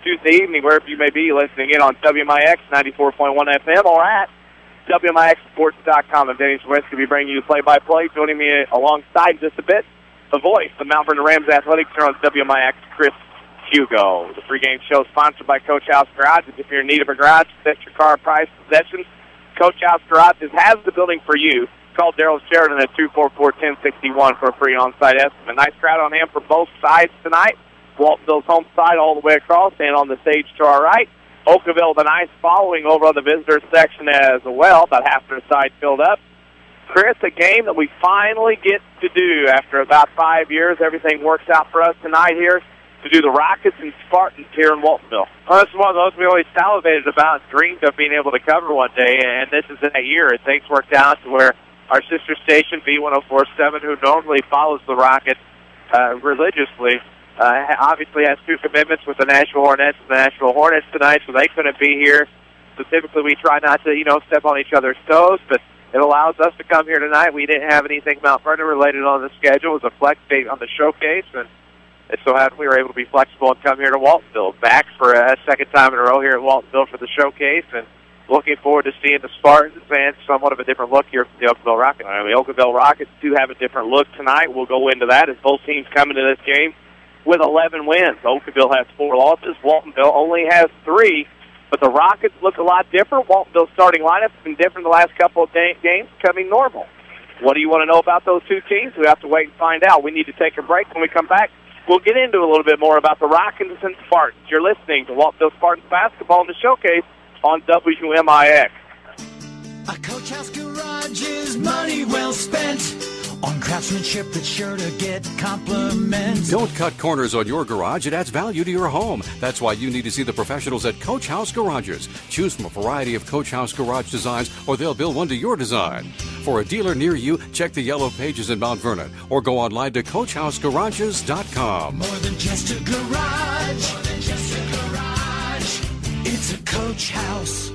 Tuesday evening, wherever you may be listening in on WMIX 94.1 FM or at WMIXsports.com. I'm Denny Czerwinski to be bringing you play-by-play. Joining me alongside just a bit, the voice of Mount Vernon Rams Athletics here on WMIX, Chris Hugo. The pregame show sponsored by Coach House Garages. If you're in need of a garage, set your car, price, possessions, Coach House Garages has the building for you. Call Daryl Sheridan at 244-1061 for a free on-site estimate. Nice crowd on hand for both sides tonight. Waltonville's home side all the way across, and on the stage to our right, Okawville the nice following over on the visitors section as well, about half their side filled up. Chris, a game that we finally get to do after about 5 years. Everything works out for us tonight here to do the Rockets and Spartans here in Waltonville. Well, this is one of those we always salivated about and dreamed of being able to cover one day, and this is that year. And things worked out to where our sister station, B1047, who normally follows the Rockets religiously, obviously has two commitments with the Nashville Hornets and the Nashville Hornets tonight, so they couldn't be here. So typically we try not to, step on each other's toes, but it allows us to come here tonight. We didn't have anything Mount Vernon related on the schedule. It was a flex date on the showcase, and it so happened we were able to be flexible and come here to Waltonville. Back for a second time in a row here at Waltonville for the showcase, and looking forward to seeing the Spartans and somewhat of a different look here from the Okawville Rockets. The Okawville Rockets do have a different look tonight. We'll go into that as both teams come into this game with 11 wins. Okawville has 4 losses. Waltonville only has 3. But the Rockets look a lot different. Waltonville's starting lineup has been different the last couple of games, coming normal. What do you want to know about those two teams? We have to wait and find out. We need to take a break. When we come back, we'll get into a little bit more about the Rockets and Spartans. You're listening to Waltonville Spartans basketball in the showcase on WMIX. A Coach House Garage is money well spent on craftsmanship that's sure to get compliments. Don't cut corners on your garage. It adds value to your home. That's why you need to see the professionals at Coach House Garages. Choose from a variety of Coach House Garage designs, or they'll build one to your design. For a dealer near you, check the yellow pages in Mount Vernon, or go online to CoachHouseGarages.com. More than just a garage. More than just a garage. It's a Coach House.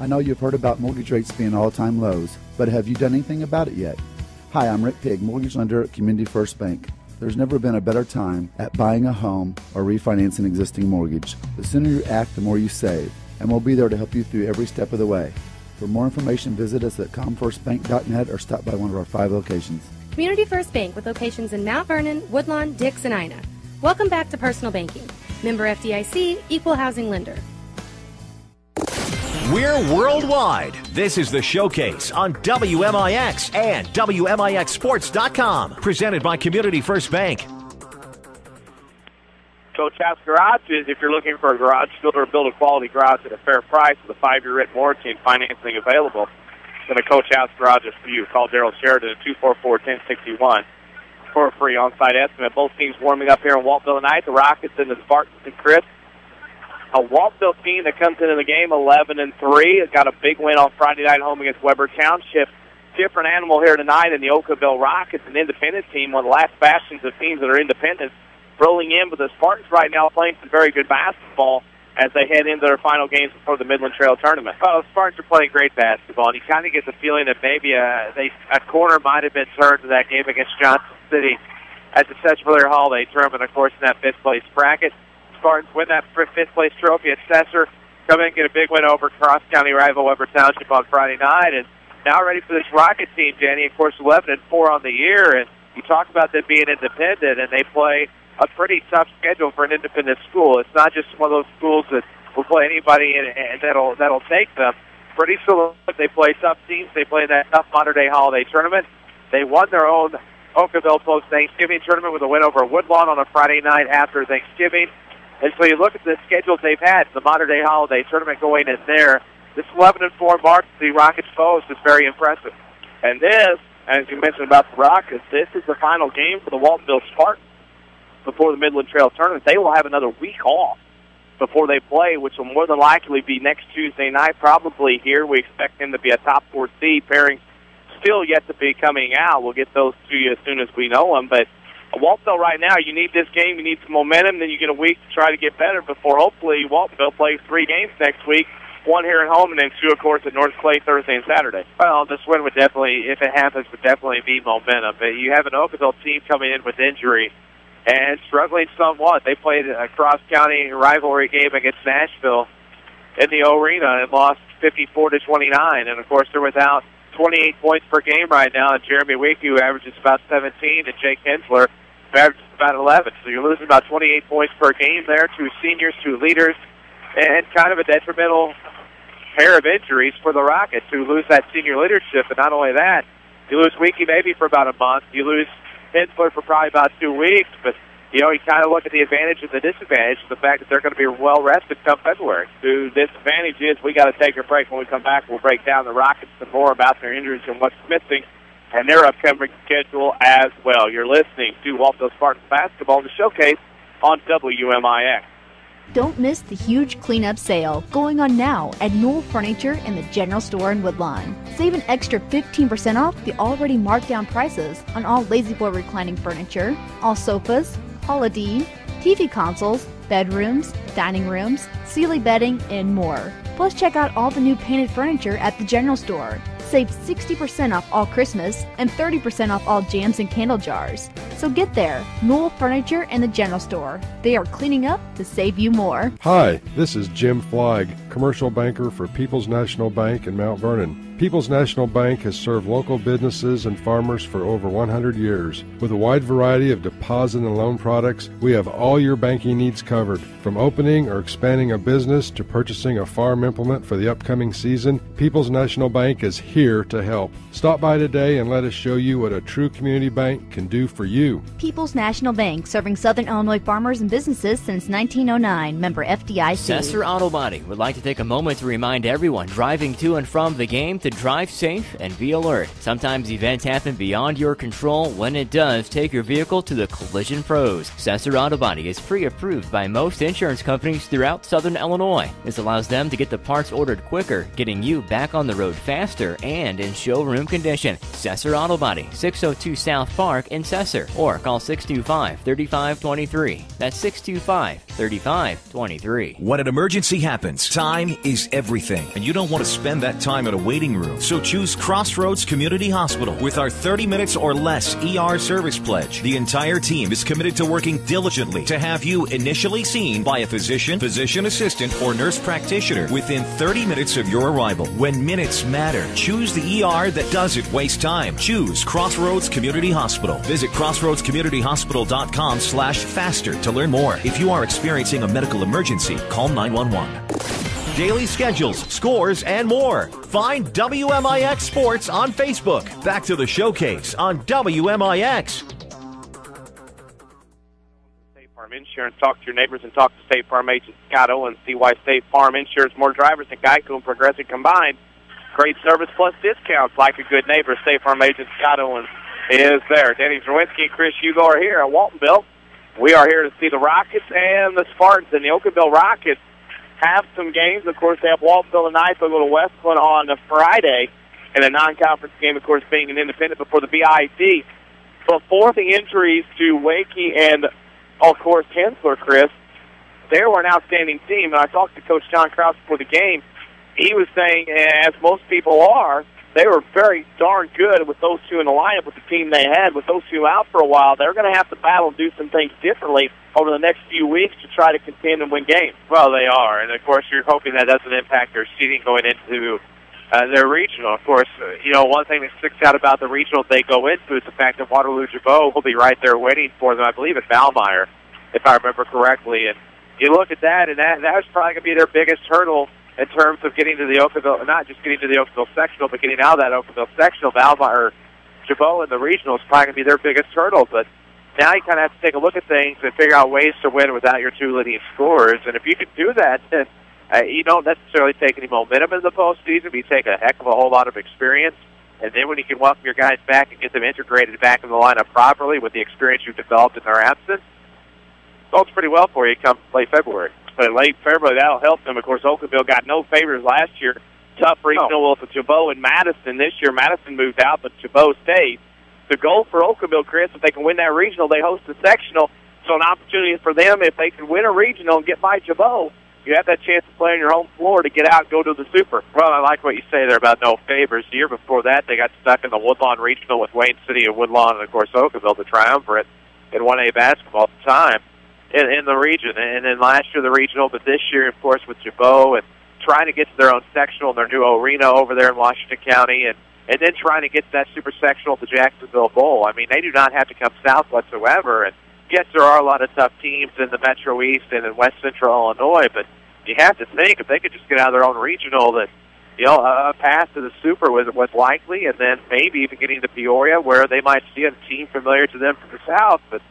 I know you've heard about mortgage rates being all-time lows, but have you done anything about it yet? Hi, I'm Rick Pigg, mortgage lender at Community First Bank. There's never been a better time at buying a home or refinancing an existing mortgage. The sooner you act, the more you save, and we'll be there to help you through every step of the way. For more information, visit us at comfirstbank.net or stop by one of our 5 locations. Community First Bank with locations in Mount Vernon, Woodlawn, Dix, and Ina. Welcome back to Personal Banking. Member FDIC, Equal Housing Lender. We're worldwide. This is The Showcase on WMIX and WMIXsports.com. Presented by Community First Bank. Coach House Garages, if you're looking for a garage builder, build a quality garage at a fair price with a 5-year written warranty and financing available, then a Coach House Garages for you. Call Daryl Sheridan at 244-1061 for a free on-site estimate. Both teams warming up here in Waltonville tonight. The Rockets and the Spartans and Chris. A Waltonville team that comes into the game 11-3. It got a big win on Friday night home against Weber Township. Different animal here tonight in the Okawville Rockets, an independent team, one of the last bastions of teams that are independent, rolling in. But the Spartans right now playing some very good basketball as they head into their final games before the Midland Trail Tournament. Well, the Spartans are playing great basketball, and you kind of get the feeling that maybe a corner might have been turned to that game against Johnson City at the Sesser-Valier Holiday Tournament, of course, in that 5th-place bracket. Spartans win that 5th-place trophy at Sesser, come in and get a big win over cross-county rival Weber Township on Friday night, and now ready for this Rocket team, Jenny. Of course, 11-4 on the year, and you talk about them being independent, and they play a pretty tough schedule for an independent school. It's not just one of those schools that will play anybody and that'll take them. Pretty soon, they play tough teams. They play that tough modern-day holiday tournament. They won their own Okawville post-Thanksgiving tournament with a win over Woodlawn on a Friday night after Thanksgiving. And so you look at the schedules they've had, the modern-day holiday tournament going in there. This 11-4 mark the Rockets foes is very impressive. And this, as you mentioned about the Rockets, this is the final game for the Waltonville Spartans before the Midland Trail Tournament. They will have another week off before they play, which will more than likely be next Tuesday night, probably here. We expect them to be a top 4 seed. Pairings still yet to be coming out. We'll get those to you as soon as we know them. But Waltonville right now, you need this game, you need some momentum, then you get a week to try to get better before hopefully Waltonville plays 3 games next week, 1 here at home and then 2, of course, at North Clay Thursday and Saturday. Well, this win would definitely, if it happens, would definitely be momentum. But you have an Okawville team coming in with injury, and struggling somewhat. They played a cross-county rivalry game against Nashville in the arena and lost 54-29. And, of course, they're without 28 points per game right now. And Jeremy Wiki, who averages about 17, and Jake Hensler, who averages about 11. So you're losing about 28 points per game there. Two seniors, two leaders, and kind of a detrimental pair of injuries for the Rockets, who lose that senior leadership. And not only that, you lose Wiki maybe for about a month. You lose Hensler for probably about 2 weeks. But, you know, you kind of look at the advantage and the disadvantage of the fact that they're going to be well-rested come February. The disadvantage is we got to take a break. When we come back, we'll break down the Rockets some more about their injuries and what's missing and their upcoming schedule as well. You're listening to Waltonville Spartans basketball in the showcase on WMIX. Don't miss the huge cleanup sale going on now at Newell Furniture in the General Store in Woodlawn. Save an extra 15% off the already marked down prices on all La-Z-Boy reclining furniture, all sofas, holiday, TV consoles, bedrooms, dining rooms, Sealy bedding, and more. Plus, check out all the new painted furniture at the General Store. Save 60% off all Christmas and 30% off all jams and candle jars. So get there, Newell Furniture and the General Store. They are cleaning up to save you more. Hi, this is Jim Flag, commercial banker for People's National Bank in Mount Vernon. People's National Bank has served local businesses and farmers for over 100 years. With a wide variety of deposit and loan products, we have all your banking needs covered. From opening or expanding a business to purchasing a farm implement for the upcoming season, People's National Bank is here to help. Stop by today and let us show you what a true community bank can do for you. People's National Bank, serving Southern Illinois farmers and businesses since 1909. Member FDIC. Sesser Auto Body would like to take a moment to remind everyone driving to and from the game to drive safe and be alert. Sometimes events happen beyond your control. When it does, take your vehicle to the Collision Pros. Sesser Auto Body is pre-approved by most insurance companies throughout Southern Illinois. This allows them to get the parts ordered quicker, getting you back on the road faster and in showroom condition. Sesser Auto Body, 602 South Park in Sesser, or call 625-3523. That's 625-3523. When an emergency happens, time is everything, and you don't want to spend that time in a waiting room. So choose Crossroads Community Hospital. With our 30 minutes or less ER service pledge, the entire team is committed to working diligently to have you initially seen by a physician, physician assistant, or nurse practitioner within 30 minutes of your arrival. When minutes matter, choose the ER that doesn't waste time. Choose Crossroads Community Hospital. Visit crossroadscommunityhospital.com/faster to learn more. If you are experiencing a medical emergency, call 911. Daily schedules, scores, and more. Find WMIX Sports on Facebook. Back to the showcase on WMIX. State Farm Insurance. Talk to your neighbors and talk to State Farm agent Scott Owens. See why State Farm Insurance, more drivers than Geico and Progressive combined. Great service plus discounts like a good neighbor. State Farm agent Scott Owens is there. Danny Czerwinski and Chris Hugo are here at Waltonville. We are here to see the Rockets and the Spartans, and the Okawville Rockets have some games. Of course, they have Waltonville tonight. They'll go to Westland on a Friday, and a non-conference game, of course, being an independent before the BIC. Before the injuries to Wakey and, of course, Hensler, Chris, they were an outstanding team. And I talked to Coach John Krause before the game. He was saying, as most people are, they were very darn good with those two in the lineup with the team they had. With those two out for a while, they're going to have to battle and do some things differently over the next few weeks to try to contend and win games. Well, they are, and of course you're hoping that doesn't impact their seeding going into their regional. Of course, you know, one thing that sticks out about the regional they go into is the fact that Waterloo-Jabot will be right there waiting for them, I believe, at Valmeyer, if I remember correctly. And you look at that, and that's probably going to be their biggest hurdle in terms of getting to the Okawville, not just getting to the Okawville sectional, but getting out of that Okawville sectional. Valmeyer, Jabot in the regional is probably going to be their biggest hurdle, but now you kind of have to take a look at things and figure out ways to win without your two leading scorers. And if you can do that, then you don't necessarily take any momentum in the postseason, but you take a heck of a whole lot of experience. And then when you can welcome your guys back and get them integrated back in the lineup properly with the experience you've developed in their absence, it bodes pretty well for you come late February. But late February, that'll help them. Of course, Okawville got no favors last year. Tough regional with Jabot and Madison. This year, Madison moved out, but Jabot stayed. The goal for Okawville, Chris, if they can win that regional, they host the sectional. So an opportunity for them, if they can win a regional and get by Jabot, you have that chance to play on your home floor to get out and go to the Super. Well, I like what you say there about no favors. The year before that, they got stuck in the Woodlawn Regional with Wayne City and Woodlawn and, of course, Okawville, the triumvirate. in 1A basketball at the time in the region. And then last year the regional, but this year, of course, with Jabot and trying to get to their own sectional in their new arena over there in Washington County, and then trying to get to that super sectional at the Jacksonville Bowl. I mean, they do not have to come south whatsoever. And yes, there are a lot of tough teams in the Metro East and in West Central Illinois, but you have to think if they could just get out of their own regional that, you know, a path to the Super was likely, and then maybe even getting to Peoria where they might see a team familiar to them from the South. But,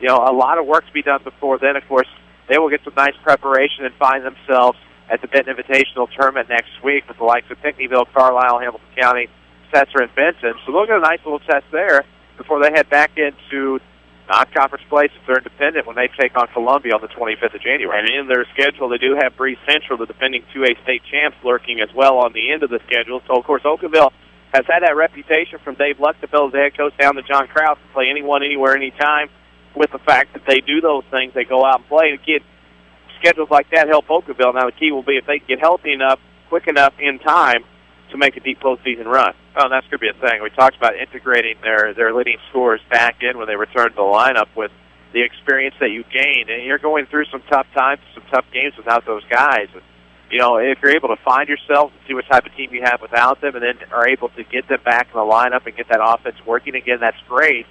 you know, a lot of work to be done before then. Of course, they will get some nice preparation and find themselves at the Benton Invitational Tournament next week with the likes of Pinckneyville, Carlisle, Hamilton County, Sesser, and Benton. So they'll get a nice little test there before they head back into non-conference play since they're independent when they take on Columbia on the 25th of January. And in their schedule, they do have Breeze Central, the defending 2A state champs, lurking as well on the end of the schedule. So, of course, Okawville has had that reputation from Dave Luxenfeld, the head coach, down to John Krause, to play anyone, anywhere, anytime. With the fact that they do those things, they go out and play. And get schedules like that help Okawville. Now, the key will be if they get healthy enough, quick enough in time to make a deep postseason run. Oh, that's going to be a thing. We talked about integrating their leading scorers back in when they return to the lineup with the experience that you gained. And you're going through some tough times, some tough games without those guys. And, you know, if you're able to find yourself and see what type of team you have without them and then are able to get them back in the lineup and get that offense working again, that's great.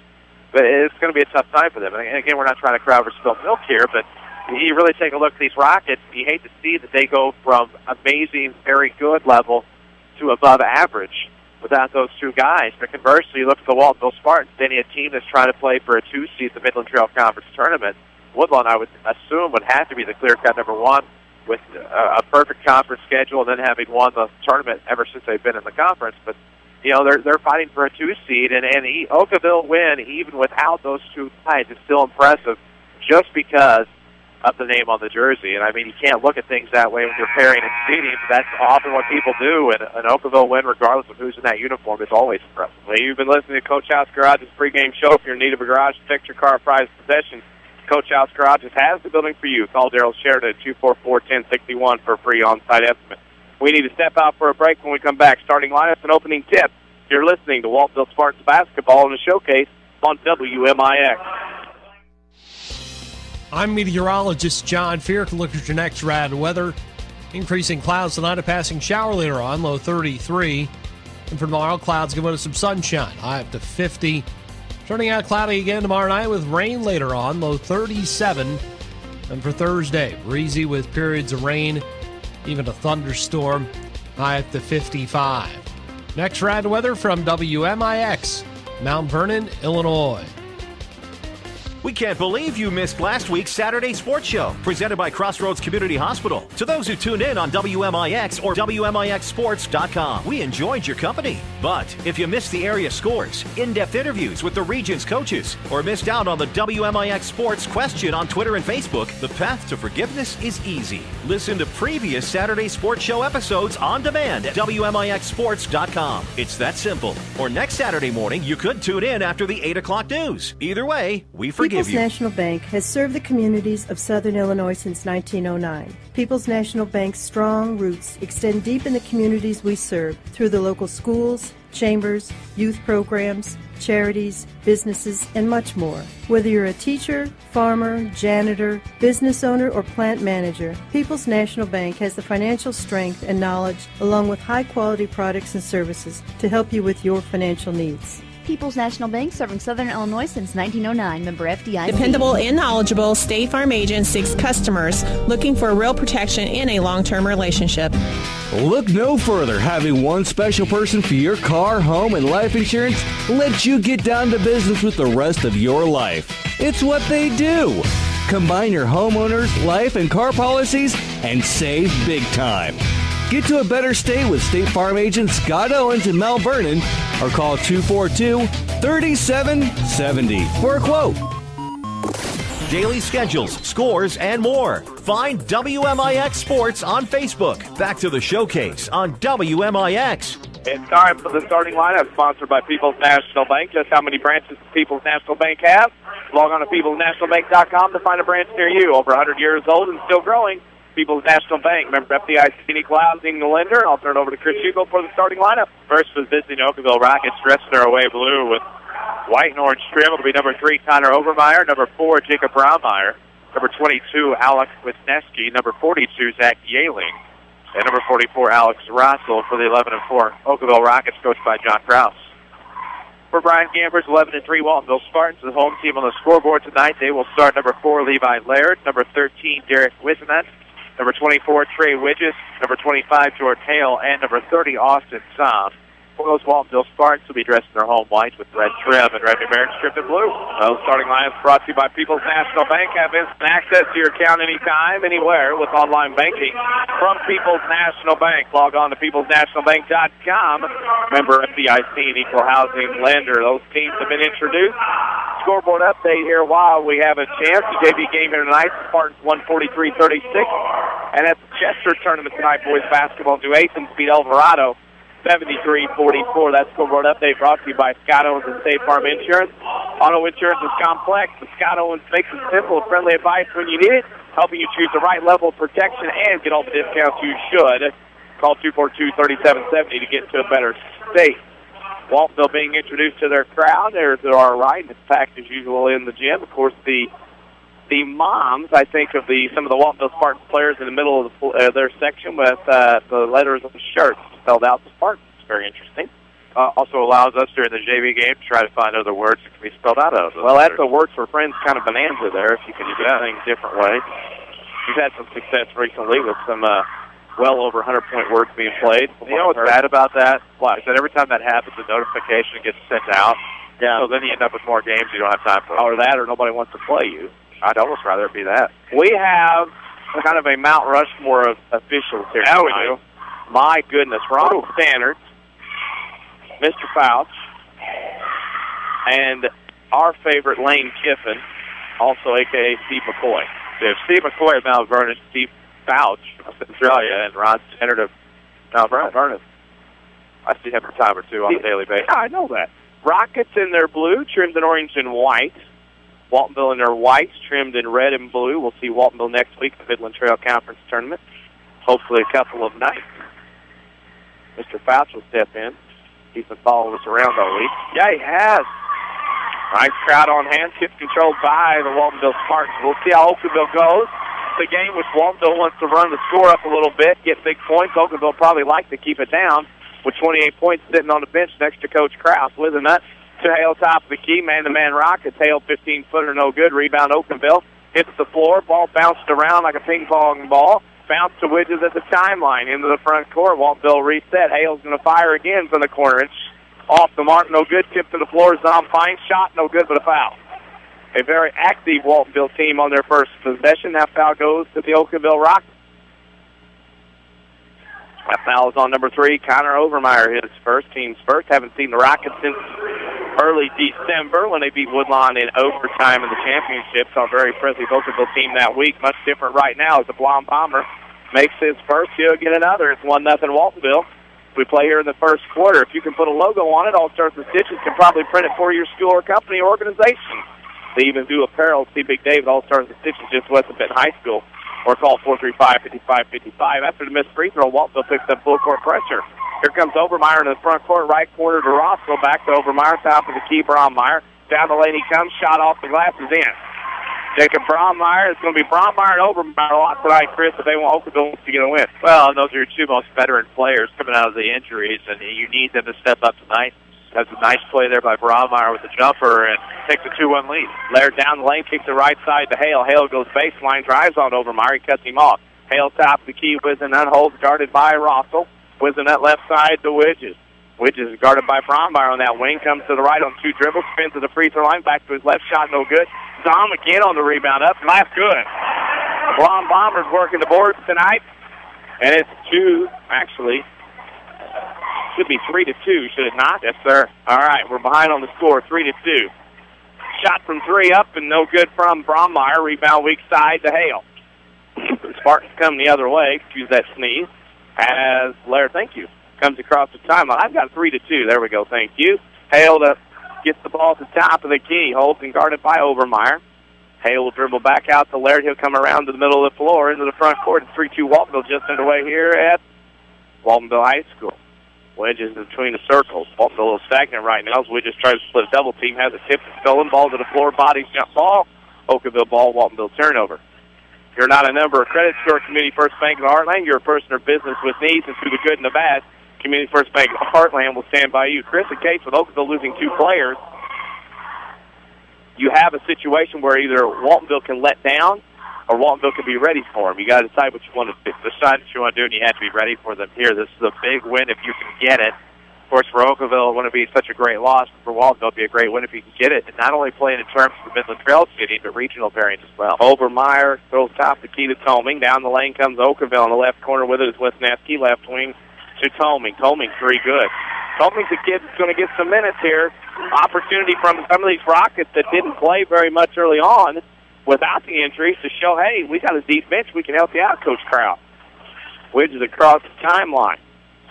But it's going to be a tough time for them. And, again, we're not trying to cry over spilled milk here, but you really take a look at these Rockets, you hate to see that they go from amazing, very good level to above average without those two guys. But conversely, you look at the Waltonville Spartans, Denny, a team that's trying to play for a 2 seed at the Midland Trail Conference Tournament. Woodlawn, I would assume, would have to be the clear-cut number one with a perfect conference schedule and then having won the tournament ever since they've been in the conference. But, you know, they're fighting for a 2 seed, and Okawville win, even without those two guys, is still impressive just because of the name on the jersey. And, I mean, you can't look at things that way when you're pairing and seeding, but that's often what people do. And an Okawville win, regardless of who's in that uniform, is always impressive. Well, you've been listening to Coach House Garage's pregame show. If you're in need of a garage to fix your car, prized possession, Coach House Garages has the building for you. Call Daryl Sheridan at 244-1061 for a free on-site estimate. We need to step out for a break. When we come back, starting lineups and opening tips. You're listening to Waltonville Spartans basketball in the showcase on WMIX. I'm meteorologist John Feark. Look at your next rad weather. Increasing clouds tonight, a passing shower later on, low 33. And for tomorrow, clouds give way to some sunshine, high up to 50. Turning out cloudy again tomorrow night with rain later on, low 37. And for Thursday, breezy with periods of rain, even a thunderstorm, high up to 55. Next rad weather from WMIX, Mount Vernon, Illinois. We can't believe you missed last week's Saturday Sports Show, presented by Crossroads Community Hospital. To those who tuned in on WMIX or WMIXsports.com, we enjoyed your company. But if you missed the area scores, in-depth interviews with the region's coaches, or missed out on the WMIX Sports question on Twitter and Facebook, the path to forgiveness is easy. Listen to previous Saturday Sports Show episodes on demand at WMIXsports.com. It's that simple. Or next Saturday morning, you could tune in after the 8 o'clock news. Either way, we forgive People's National Bank has served the communities of Southern Illinois since 1909. People's National Bank's strong roots extend deep in the communities we serve through the local schools, chambers, youth programs, charities, businesses, and much more. Whether you're a teacher, farmer, janitor, business owner, or plant manager, People's National Bank has the financial strength and knowledge along with high-quality products and services to help you with your financial needs. People's National Bank, serving Southern Illinois since 1909. Member FDIC. Dependable and knowledgeable State Farm agent seeks customers looking for real protection in a long-term relationship. Look no further. Having one special person for your car, home, and life insurance lets you get down to business with the rest of your life. It's what they do. Combine your homeowners, life, and car policies and save big time. Get to a better state with State Farm agent Scott Owens in Mount Vernon, or call 242-3770 for a quote. Daily schedules, scores, and more. Find WMIX Sports on Facebook. Back to the showcase on WMIX. It's time for the starting lineup, sponsored by People's National Bank. Just how many branches does People's National Bank have? Log on to peoplesnationalbank.com to find a branch near you. Over 100 years old and still growing. People's National Bank. Remember, FDIC equal housing the lender. I'll turn it over to Chris Hugo for the starting lineup. First was visiting Okawville Rockets, dressed in their away blue with White and orange trim will be number 3, Connor Overmeyer. Number 4, Jacob Braunmeyer. Number 22, Alex Wisniewski. Number 42, Zach Yealing. And number 44, Alex Russell for the 11-4 Okawville Rockets, coached by John Krause. For Brian Gambers, 11-3 Waltonville Spartans, the home team on the scoreboard tonight. They will start number 4, Levi Laird. Number 13, Derek Wisnett. Number 24, Trey Widges. Number 25, George Hale. And number 30, Austin Somm. For those Waltonville Spartans will be dressed in their home white with red trim and red numeric strip in blue. Those starting lineups brought to you by People's National Bank. Have instant access to your account anytime, anywhere with online banking from People's National Bank. Log on to peoplesnationalbank.com. Member FDIC and equal housing lender. Those teams have been introduced. Scoreboard update here while we have a chance. The JV game here tonight. Spartans 143-36. And at the Chester tournament tonight, boys basketball do Athens beat Alvarado 73-44. That scoreboard update brought to you by Scott Owens and State Farm Insurance. Auto insurance is complex, but Scott Owens makes it simple. Friendly advice when you need it, helping you choose the right level of protection and get all the discounts you should. Call 242-3770 to get to a better state. Waltonville being introduced to their crowd. There's our right, and it's packed as usual in the gym. Of course, the moms, I think, of some of the Waltonville Spartans players in the middle of their section with the letters on the shirts spelled out the Spartans. Very interesting. Also allows us during the JV game to try to find other words that can be spelled out of those. Well, that's a Words for Friends kind of bonanza there, if you can do things different ways. We've had some success recently with some well over 100-point words being played. You know what's bad about that? What? Is that every time that happens, a notification gets sent out. Yeah. So then you end up with more games you don't have time for. Or that, or nobody wants to play you. I'd almost rather it be that. We have kind of a Mount Rushmore of officials here. Yeah, we do. My goodness. Ronald Standards, Mr. Fouch, and our favorite Lane Kiffin, also a.k.a. Steve McCoy. So Steve McCoy of Mount Vernon, Steve Fouch of Australia, and Ron Standard of Mount Vernon. I see him a time or two on a daily basis. Yeah, I know that. Rockets in their blue, trimmed in orange and white. Waltonville in their whites, trimmed in red and blue. We'll see Waltonville next week at the Midland Trail Conference Tournament. Hopefully a couple of nights. Mr. Fouch will step in. He's been following us around all week. Yeah, he has. Nice crowd on hand. Kids controlled by the Waltonville Spartans. We'll see how Okawville goes. The game which Waltonville wants to run the score up a little bit, get big points. Okawville probably like to keep it down with 28 points sitting on the bench next to Coach Krause. With a nut to Hale, top of the key. Man-to-man Rockets. Hale, 15-footer, no good. Rebound, Okawville. Hits the floor. Ball bounced around like a ping-pong ball. Bounced to Widges at the timeline into the front court. Waltonville reset. Hale's going to fire again from the corner. It's off the mark, no good. Tip to the floor. Zom fine shot, no good, but a foul. A very active Waltonville team on their first possession. That foul goes to the Okawville Rockets. That foul is on number 3. Connor Overmeyer hit his first, team's first. Haven't seen the Rockets since early December when they beat Woodlawn in overtime in the championship. So a very impressive Okawville team that week. Much different right now as the Blonde Bomber makes his first. He'll get another. It's 1-0 Waltonville. We play here in the first quarter. If you can put a logo on it, All Stars and Stitches can probably print it for your school or company or organization. They even do apparel. See Big Dave, All Stars and Stitches, just west of Benton High School. Or call 435-5555. After the missed free throw, Waltonville picks up full court pressure. Here comes Overmeyer in the front court, right corner to Roscoe. Back to Overmeyer, top of the key, Braunmeyer. Down the lane he comes, shot off the glass is in. Jacob Braunmeyer. It's going to be Braunmeyer and Overmeyer a lot tonight, Chris, if they want Okawville to get a win. Well, those are your two most veteran players coming out of the injuries, and you need them to step up tonight. That's a nice play there by Braunmeyer with the jumper and takes a 2-1 lead. Laird down the lane, kicks the right side to Hale. Hale goes baseline, drives on Overmeyer. He cuts him off. Hale top of the key, Wizenut holds, guarded by Rossell. Wizenut left side to Widges. Widges is guarded by Braunmeyer on that wing. Comes to the right on 2 dribbles, spins to the free throw line, back to his left shot, no good. Zom again on the rebound, up, last good. The Blonde Bombers working the boards tonight, and it's 2, actually. Should be 3-2, should it not? Yes, sir. All right, we're behind on the score, 3-2. Shot from 3 up and no good from Braunmeyer. Rebound weak side to Hale. The Spartans come the other way. Excuse that sneeze. As Laird, thank you, comes across the timeline. I've got 3-2. There we go. Thank you. Hale gets the ball at the top of the key. Holds and guarded by Overmeyer. Hale will dribble back out to Laird. He'll come around to the middle of the floor into the front court. It's 3-2 Waltonville just underway here at Waltonville High School. Wedges between the circles. Waltonville a little stagnant right now as Wedges tries to split a double team. Has a tip and stolen. Ball to the floor. Bodies jump ball. Okawville ball. Waltonville turnover. If you're not a member of Credit Score Community First Bank of Heartland, you're a person or business with needs, and through the good and the bad, Community First Bank of Heartland will stand by you. Chris, in case with Okawville losing 2 players, you have a situation where either Waltonville can let down or Waltonville can be ready for them. You got to decide what you want to do. Decide what you want to do, and you have to be ready for them here. This is a big win if you can get it. Of course, for Okawville, it wouldn't be such a great loss. For Waltonville, it would be a great win if you can get it. And not only playing in terms of Midland Trail City, but regional variants as well. Overmeyer throws top the key to Toming. Down the lane comes Okawville in the left corner with it is Wisniewski. Left wing to Toming. Toming, 3 good. Toming's a kid that's going to get some minutes here. Opportunity from some of these Rockets that didn't play very much early on without the injuries to show, hey, we got a deep bench. We can help you out, Coach Kraut. Widges across the timeline.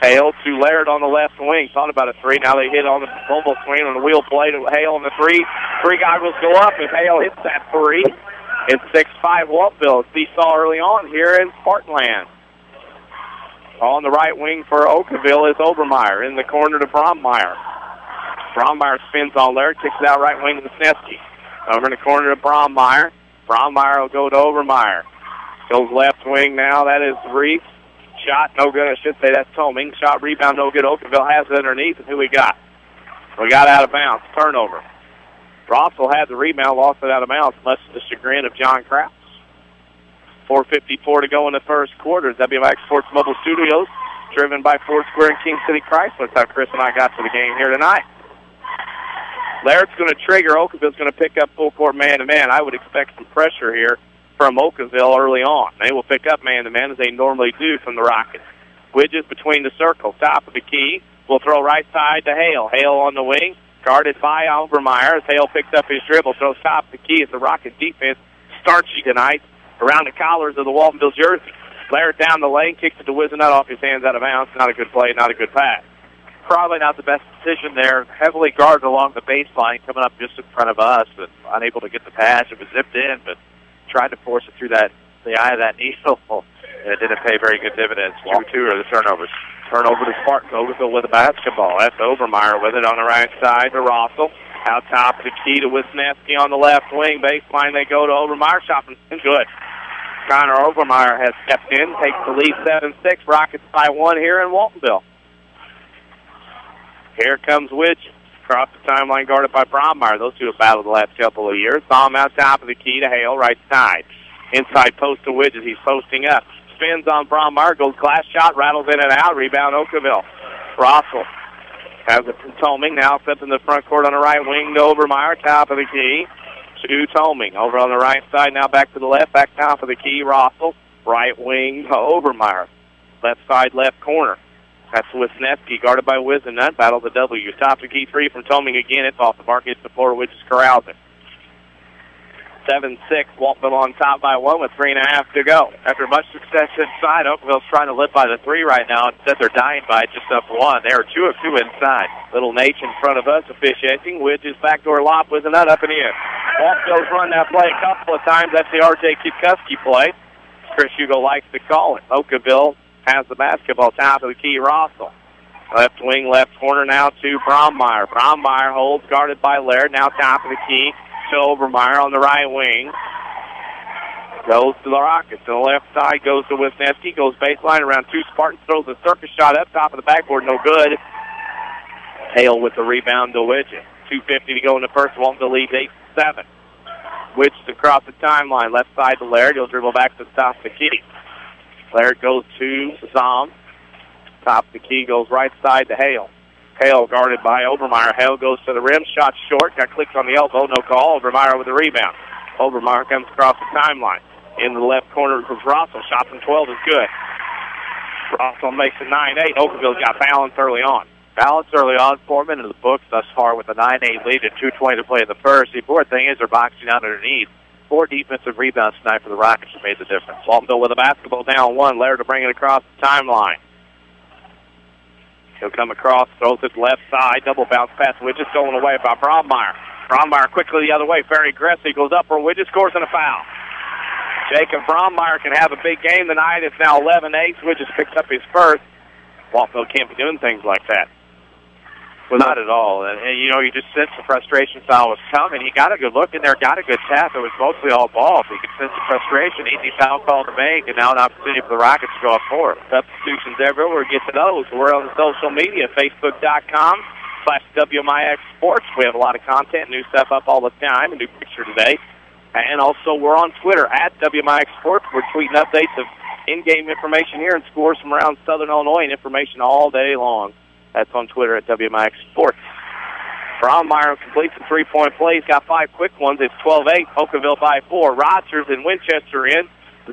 Hale to Laird on the left wing. Thought about a 3. Now they hit on the mobile swing on the wheel play to Hale on the 3. 3 goggles go up if Hale hits that 3. It's 6-5 Waltonville. As we saw early on here in Spartanland. On the right wing for Okawville is Obermeyer. In the corner to Brommeyer. Brommeyer spins on Laird. Kicks it out right wing to Wisniewski. Over in the corner to Brommeyer. Brommeyer will go to Obermeyer. Goes left wing now. That is Reese. Shot, no good. I should say that's Toming. Shot, rebound, no good. Okawville has it underneath. And who we got? We got out of bounds. Turnover. Rossell had the rebound, lost it out of bounds, much to the chagrin of John Kraus. 4:54 to go in the first quarter. WMIX Sports Mobile Studios, driven by Ford Square and King City Chrysler. That's how Chris and I got to the game here tonight. Laird's going to trigger. Okawville's going to pick up full court man-to-man. I would expect some pressure here from Okawville early on. They will pick up man-to-man as they normally do from the Rockets. Widges between the circles. Top of the key. Will throw right side to Hale. Hale on the wing. Guarded by Obermeyer as Hale picks up his dribble. Throws top of the key as the Rocket defense starchy tonight around the collars of the Waltonville jersey. Laird down the lane. Kicks it to Wizenut off his hands out of bounds. Not a good play. Not a good pass. Probably not the best decision there. Heavily guarded along the baseline, coming up just in front of us, but unable to get the pass. It was zipped in, but tried to force it through the eye of that needle. It didn't pay very good dividends. 2-2 are the turnovers. Turnover to Spartan. Okawville with the basketball. That's Obermeyer with it on the right side to Rossell. Out top of the key to Wisniewski on the left wing. Baseline they go to Obermeyer. Shot from good. Connor Obermeyer has stepped in, takes the lead 7-6. Rockets by 1 here in Waltonville. Here comes Widge. Across the timeline, guarded by Brommeyer. Those two have battled the last couple of years. Saw him out top of the key to Hale, right side. Inside post to Widges. He's posting up. Spins on Brommeyer. Goes glass shot. Rattles in and out. Rebound Okawville. Rossell has it from Toming. Now steps in the front court on the right wing to Obermeyer. Top of the key to Toming. Over on the right side. Now back to the left. Back top of the key. Rossell. Right wing to Obermeyer. Left side, left corner. That's Wisniewski, guarded by Wizenut. Battle the W. Top of the key 3 from Toming again. It's off the mark. Hits the floor, which is corrals it. 7-6. Waltonville on top by 1 with 3.5 to go. After much success inside, Okawville's trying to live by the 3 right now. Instead, they're dying by it just up 1. They are 2 of 2 inside. Little Nate in front of us officiating. Widges backdoor lob. Wizenut up and in. Waltonville's run that play a couple of times. That's the R.J. Kikuski play. Chris Hugo likes to call it. Okawville has the basketball. Top of the key, Rossell. Left wing, left corner now to Brommeyer. Brommeyer holds, guarded by Laird. Now top of the key to Obermeyer on the right wing. Goes to the Rockets. To the left side, goes to Wisniewski. Goes baseline around 2 Spartans. Throws a circus shot up top of the backboard. No good. Hale with the rebound to Widget. 2:50 to go in the first one. The lead 8-7. Widget across the timeline. Left side to Laird. He'll dribble back to the top of the key. Laird goes to Zom. Top of the key goes right side to Hale. Hale guarded by Obermeyer. Hale goes to the rim. Shot short. Got clicked on the elbow. No call. Obermeyer with the rebound. Obermeyer comes across the timeline. In the left corner was Rossell. Shot from 12 is good. Rossell makes it 9-8. Okawville's got balance early on. Balance early on. 4 minutes in the books thus far with a 9-8 lead and 2:20 to play in the first. The important thing is they're boxing out underneath. 4 defensive rebounds tonight for the Rockets have made the difference. Waltonville with the basketball down 1. Laird to bring it across the timeline. He'll come across, throws it left side, double bounce pass. Widget stolen away by Brommeyer. Brommeyer quickly the other way, very aggressive. Goes up for Widget, scores and a foul. Jacob Brommeyer can have a big game tonight. It's now 11-8. Widget picks up his first. Waltonville can't be doing things like that. Well, not at all. And, you know, you just sense the frustration foul was coming. He got a good look in there, got a good tap. It was mostly all ball, but you could sense the frustration. Easy foul call to make, and now an opportunity for the Rockets to go up 4. Substitutions everywhere. Get to those. We're on social media, Facebook.com/WMIX Sports. We have a lot of content, new stuff up all the time, a new picture today. And also, we're on Twitter, @WMIX Sports. We're tweeting updates of in-game information here and scores from around Southern Illinois and information all day long. That's on Twitter @WMIX Sports. Brommeyer completes the three-point play. He's got 5 quick ones. It's 12-8. Okawville by 4. Rogers and Winchester in.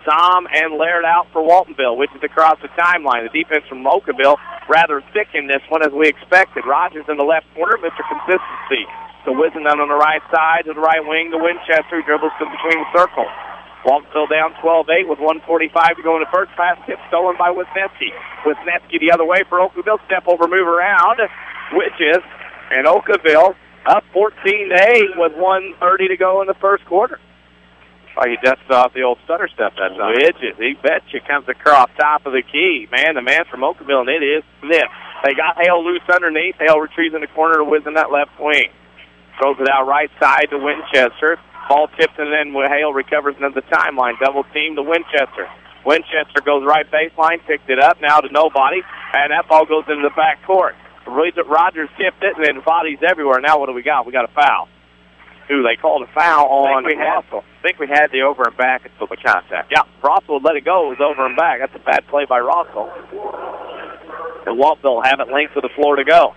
Zom and Laird out for Waltonville, which is across the timeline. The defense from Okawville rather thick in this one, as we expected. Rogers in the left corner, Mr. Consistency. So Wisenhunt on the right side to the right wing to Winchester, who dribbles to between the circles. Waltonville down 12-8 with 1:45 to go in the first. Pass tip stolen by Wisniewski. Wisniewski the other way for Okawville. Step over, move around. Widges and Okawville up 14-8 with 1:30 to go in the first quarter. Oh, he dusted off the old stutter step that time. Widges, he betcha, comes across top of the key. Man, the man from Okawville, and it is Smith. They got Hale loose underneath. Hale retrieves in the corner to Wisenhunt left wing. Throws it out right side to Winchester. Ball tipped, and then Hale recovers into the timeline. Double team to Winchester. Winchester goes right baseline, picked it up, now to nobody, and that ball goes into the back court. Rogers tipped it, and then bodies everywhere. Now what do we got? We got a foul. Who they called a foul on Rossell. I think we had the over and back until the contact. Yeah, Rossell let it go. It was over and back. That's a bad play by Rossell. And Waltonville have it length of the floor to go.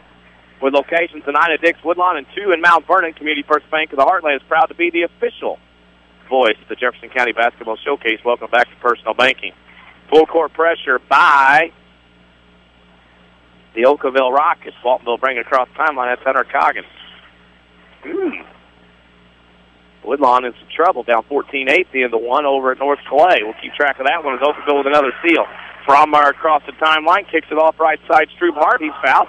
With locations in Ina, Dix, Woodlawn, and 2 in Mount Vernon, Community First Bank of the Heartland is proud to be the official voice of the Jefferson County Basketball Showcase. Welcome back to Personal Banking. Full court pressure by the Okawville Rockets. Waltonville bring it across the timeline. That's Hunter Coggins. Woodlawn in some trouble, down 14-8 the end of 1 over at North Clay. We'll keep track of that one as Okawville with another steal. Brommeyer across the timeline, kicks it off right side. Strubhart, he's fouled.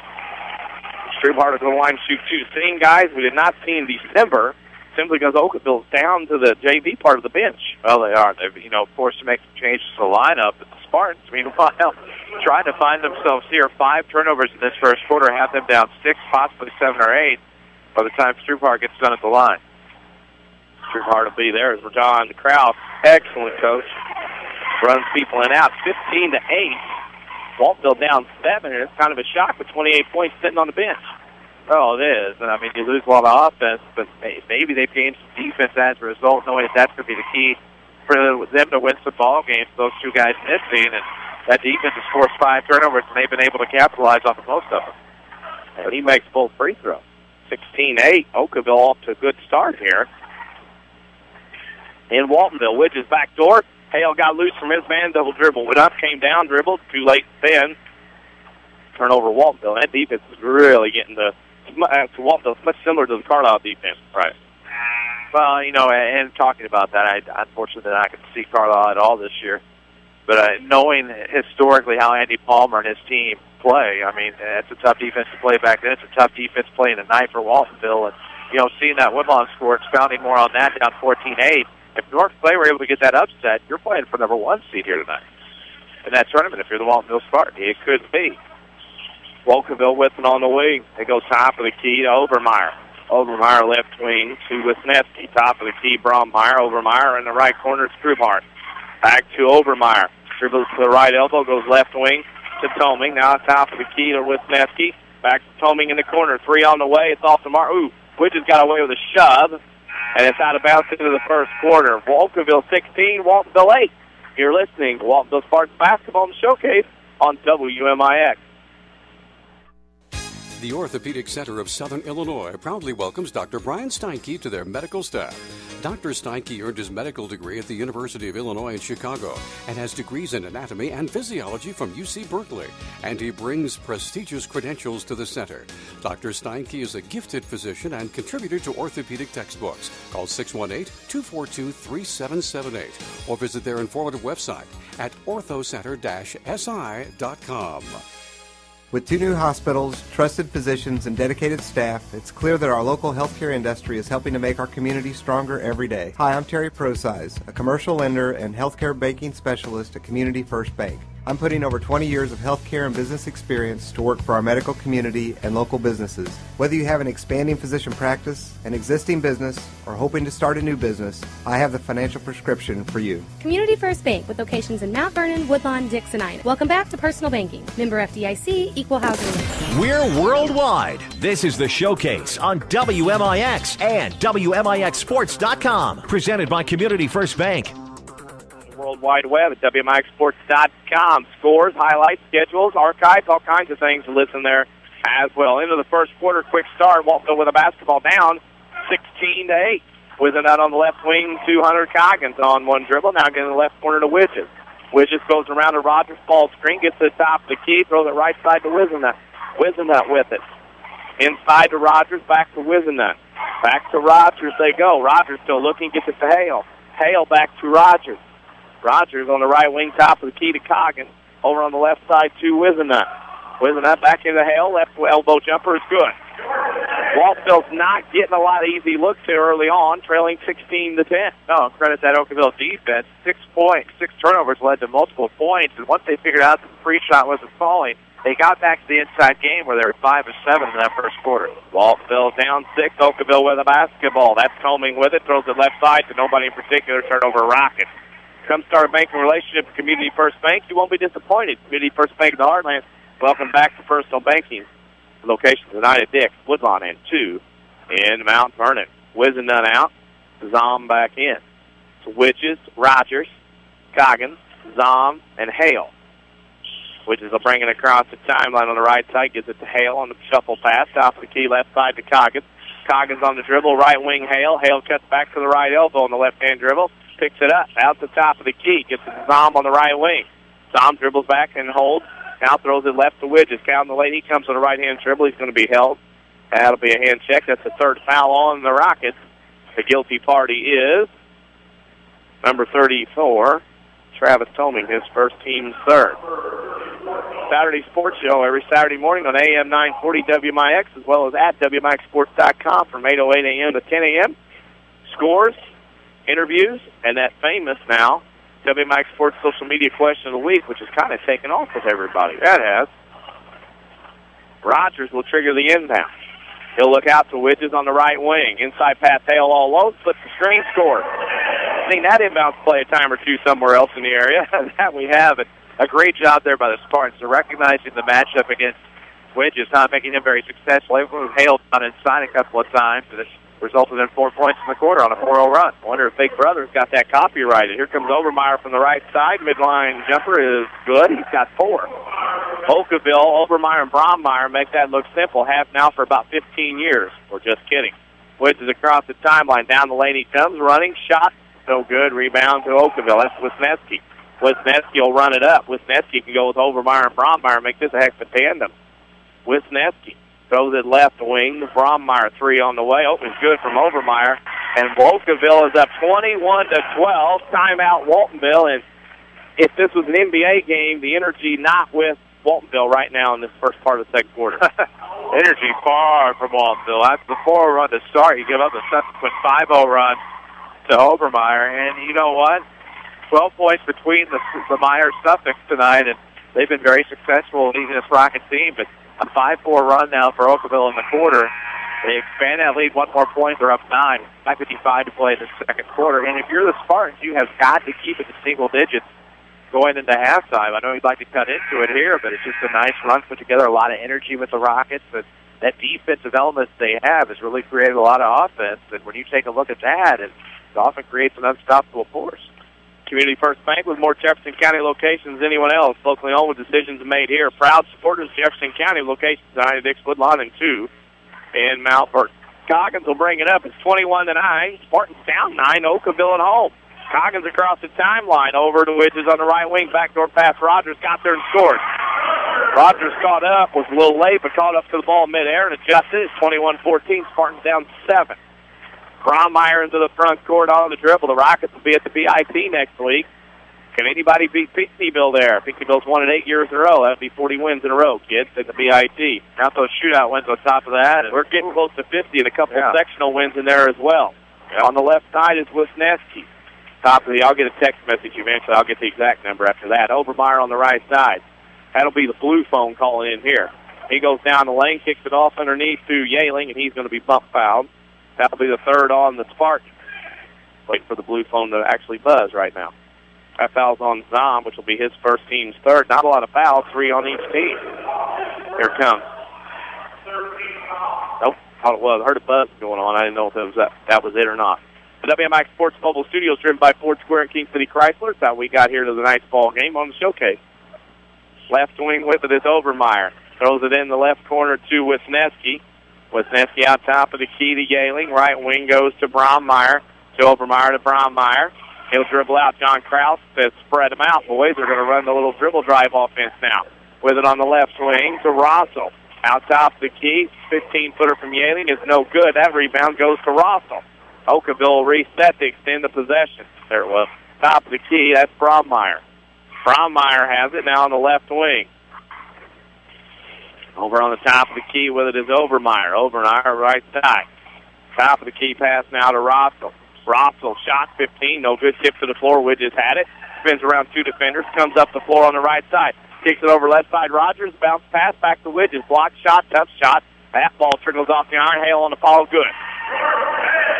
Strubhart is on the line to shoot 2. Seeing guys we did not see in December, simply because Okawville's down to the JV part of the bench. Well, they are. They've, forced to make some changes to the lineup. But the Spartans, meanwhile, trying to find themselves here. 5 turnovers in this first quarter, have them down 6, possibly 7 or 8 by the time Strubhart gets done at the line. Strubhart will be there as we're John the crowd. Excellent coach. Runs people in out. 15-8. Waltonville down 7, and it's kind of a shock with 28 points sitting on the bench. Oh, it is. And, you lose a lot of offense, but maybe they've gained some defense as a result, knowing that's going to be the key for them to win some ball games, those 2 guys missing. And that defense has forced 5 turnovers, and they've been able to capitalize off of most of them. And he makes both free throws. 16-8. Okawville off to a good start here. In Waltonville, Widges back door. Hale got loose from his man, double dribble. Went up, came down, dribbled, too late then. Turnover Waltonville. That defense is really getting to Waltonville. It's much similar to the Carlisle defense. Right. Well, and talking about that, unfortunately I could see Carlisle at all this year. But knowing historically how Andy Palmer and his team play, it's a tough defense to play back then. It's a tough defense playing tonight for Waltonville. And, seeing that Woodlawn score, expounding more on that, down 14-8. If North Clay were able to get that upset, you're playing for number 1 seed here tonight in that tournament if you're the Waltonville Spartan. It could be. Okawville with it on the wing. They go top of the key to Obermeyer. Obermeyer left wing to Wisniewski. Top of the key, Brommeyer. Obermeyer in the right corner, Strubhart. Back to Obermeyer. Dribbles to the right elbow, goes left wing to Toming. Now top of the key to Wisniewski. Back to Toming in the corner. 3 on the way. It's off the mark. Widges got away with a shove. And it's out of bounds into the first quarter. Okawville 16, Waltonville 8. You're listening to Waltonville Spartans Basketball in the Showcase on WMIX. The Orthopedic Center of Southern Illinois proudly welcomes Dr. Brian Steinke to their medical staff. Dr. Steinke earned his medical degree at the University of Illinois in Chicago and has degrees in anatomy and physiology from UC Berkeley, and he brings prestigious credentials to the center. Dr. Steinke is a gifted physician and contributor to orthopedic textbooks. Call 618-242-3778 or visit their informative website at orthocenter-si.com. With 2 new hospitals, trusted physicians, and dedicated staff, it's clear that our local healthcare industry is helping to make our community stronger every day. Hi, I'm Terry Prosize, a commercial lender and healthcare banking specialist at Community First Bank. I'm putting over 20 years of healthcare and business experience to work for our medical community and local businesses. Whether you have an expanding physician practice, an existing business, or hoping to start a new business, I have the financial prescription for you. Community First Bank with locations in Mount Vernon, Woodlawn, Dix, and Ina. Welcome back to Personal Banking. Member FDIC, Equal Housing Lender. We're worldwide. This is the Showcase on WMIX and WMIXSports.com. Presented by Community First Bank. World Wide Web at WMIXSports.com. Scores, highlights, schedules, archives, all kinds of things to listen there as well. Into the first quarter, quick start. Waltonville with a basketball down 16-8. With a nut on the left wing, 200 Coggins on one dribble. Now getting the left corner to Widges. Widges goes around to Rogers, ball screen, gets to the top of the key, throws it right side to Wisenut. Wisenut with it. Inside to Rogers, back to Wisenut. Back to Rogers they go. Rogers still looking, gets it to Hale. Hale back to Rogers. Rogers on the right wing, top of the key to Coggins. Over on the left side to Wisenut. Wisenut back into Hale. Left elbow jumper is good. Waltonville's not getting a lot of easy looks here early on, trailing 16-10. No, credit that Okawville defense. 6 points, 6 turnovers led to multiple points. And once they figured out that the free shot wasn't falling, they got back to the inside game where they were 5 of 7 in that first quarter. Waltonville down 6. Okawville with a basketball. That's Coming with it. Throws it left side to nobody in particular. Turnover Rockets. Come start a banking relationship with Community First Bank. You won't be disappointed. Community First Bank in the Heartland. Welcome back to Personal Banking. Locations tonight at Dix, Woodlawn, and 2 in Mount Vernon. Wisenut out. Zom back in. So Widges, Rogers, Coggins, Zom, and Hale. Widges will bring it across the timeline on the right side. Gives it to Hale on the shuffle pass. Top of the key, left side to Coggins. Coggins on the dribble, right wing Hale. Hale cuts back to the right elbow on the left-hand dribble. Picks it up, out the top of the key, gets it to Zom on the right wing. Zom dribbles back and holds, now throws it left to Widges. Counting the lane, he comes with a right-hand dribble, he's going to be held. That'll be a hand check. That's the third foul on the Rockets. The guilty party is number 34, Travis Toming, his first team's third. Saturday Sports Show every Saturday morning on AM 940 WMIX, as well as at WMIXSports.com from 8:08 a.m. to 10 a.m. Scores, interviews, and that famous now WMIX Sports social media question of the week, which has kind of taken off with everybody. That has. Rogers will trigger the inbound. He'll look out to Widges on the right wing. Inside pass, Hale all alone, flips the screen, scores. Seen that inbound play a time or two somewhere else in the area. That we have. A great job there by the Spartans to recognizing the matchup against Widges, not making him very successful. Hale got inside a couple of times, and it's resulted in 4 points in the quarter on a 4-0 run. I wonder if Big Brother's got that copyrighted. Here comes Obermeyer from the right side. Midline jumper is good. He's got 4. Okawville, Obermeyer, and Brommeyer make that look simple. Have now for about 15 years. We're just kidding. Widges across the timeline. Down the lane he comes, running. Shot, no good. Rebound to Okawville. That's Wisniewski. Wisniewski will run it up. Wisniewski can go with Obermeyer and Brommeyer and make this a heck of a tandem. Wisniewski throws it left wing. Brommeyer 3 on the way. Opens good from Obermeyer. And Okawville is up 21-12. Timeout Waltonville. And if this was an NBA game, the energy not with Waltonville right now in this first part of the second quarter. Energy far from Waltonville. After the 4-0 run to start, you give up a subsequent 5-0 run to Obermeyer. And you know what? 12 points between the Meyer-Suffolk tonight, and they've been very successful in leading this Rocket team. But a 5-4 run now for Okawville in the quarter. They expand that lead 1 more point. They're up 9. 5:55 to play in the second quarter. And if you're the Spartans, you have got to keep it to single digits going into halftime. I know you'd like to cut into it here, but it's just a nice run put together. A lot of energy with the Rockets. But that defensive element they have has really created a lot of offense. And when you take a look at that, it often creates an unstoppable force. Community First Bank with more Jefferson County locations than anyone else. Locally owned with decisions made here. Proud supporters of Jefferson County locations tonight at Dix, Woodlawn, and 2 in Mount Vernon. Coggins will bring it up. It's 21-9. Spartans down 9. Okawville at home. Coggins across the timeline over to Widges on the right wing. Backdoor pass. Rogers got there and scored. Rogers caught up. Was a little late, but caught up to the ball midair and adjusted. It's 21-14. Spartans down 7. Brommeyer into the front court on the dribble. The Rockets will be at the BIT next week. Can anybody beat Pinckneyville there? Pinckneyville's won it 8 years in a row. That would be 40 wins in a row, kids, at the BIT. Not those shootout wins on top of that. And we're getting close to 50 and a couple of sectional wins in there as well. On the left side is Wisniewski. I'll get a text message eventually. I'll get the exact number after that. Obermeyer on the right side. That'll be the blue phone calling in here. He goes down the lane, kicks it off underneath to Yaling, and he's going to be bump fouled. That'll be the third on the Spartans. Waiting for the blue phone to actually buzz right now. That foul's on Zom, which will be his first team's third. Not a lot of fouls, 3 on each team. Here it comes. Nope, thought it was. I heard a buzz going on. I didn't know if that was it or not. The WMIX Sports Mobile Studios driven by Ford Square and King City Chrysler. That's how we got here to the night's ball game on the showcase. Left wing with it is Obermeyer. Throws it in the left corner to Wisniewski. Wisniewski out top of the key to Yaling. Right wing goes to Brommeyer. To Obermeyer to Brommeyer. He'll dribble out. John Krause says spread them out. Boys are going to run the little dribble drive offense now. With it on the left wing to Rossell. Out top of the key. 15-footer from Yaling is no good. That rebound goes to Rossell. Okawville reset to extend the possession. There it was. Top of the key. That's Brommeyer. Brommeyer has it now on the left wing. Over on the top of the key with it is Obermeyer. Obermeyer right side. Top of the key pass now to Rossell. Rossell shot 15. No good. Tip to the floor. Widges had it. Spins around 2 defenders. Comes up the floor on the right side. Kicks it over left side. Rogers. Bounce pass back to Widges. Block shot. Tough shot. That ball trickles off the iron. Hale on the follow. Good.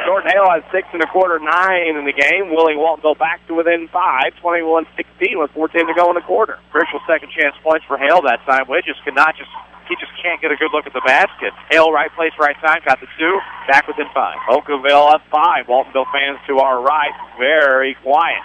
Jordan Hale has 6 1/4, 9 in the game. Willing Waltonville back to within 5. 21-16 with 4:10 to go in the quarter. Crucial second chance points for Hale that time. Widges he just can't get a good look at the basket. Hale, right place, right time, got the 2, back within 5. Okawville up 5. Waltonville fans to our right, very quiet.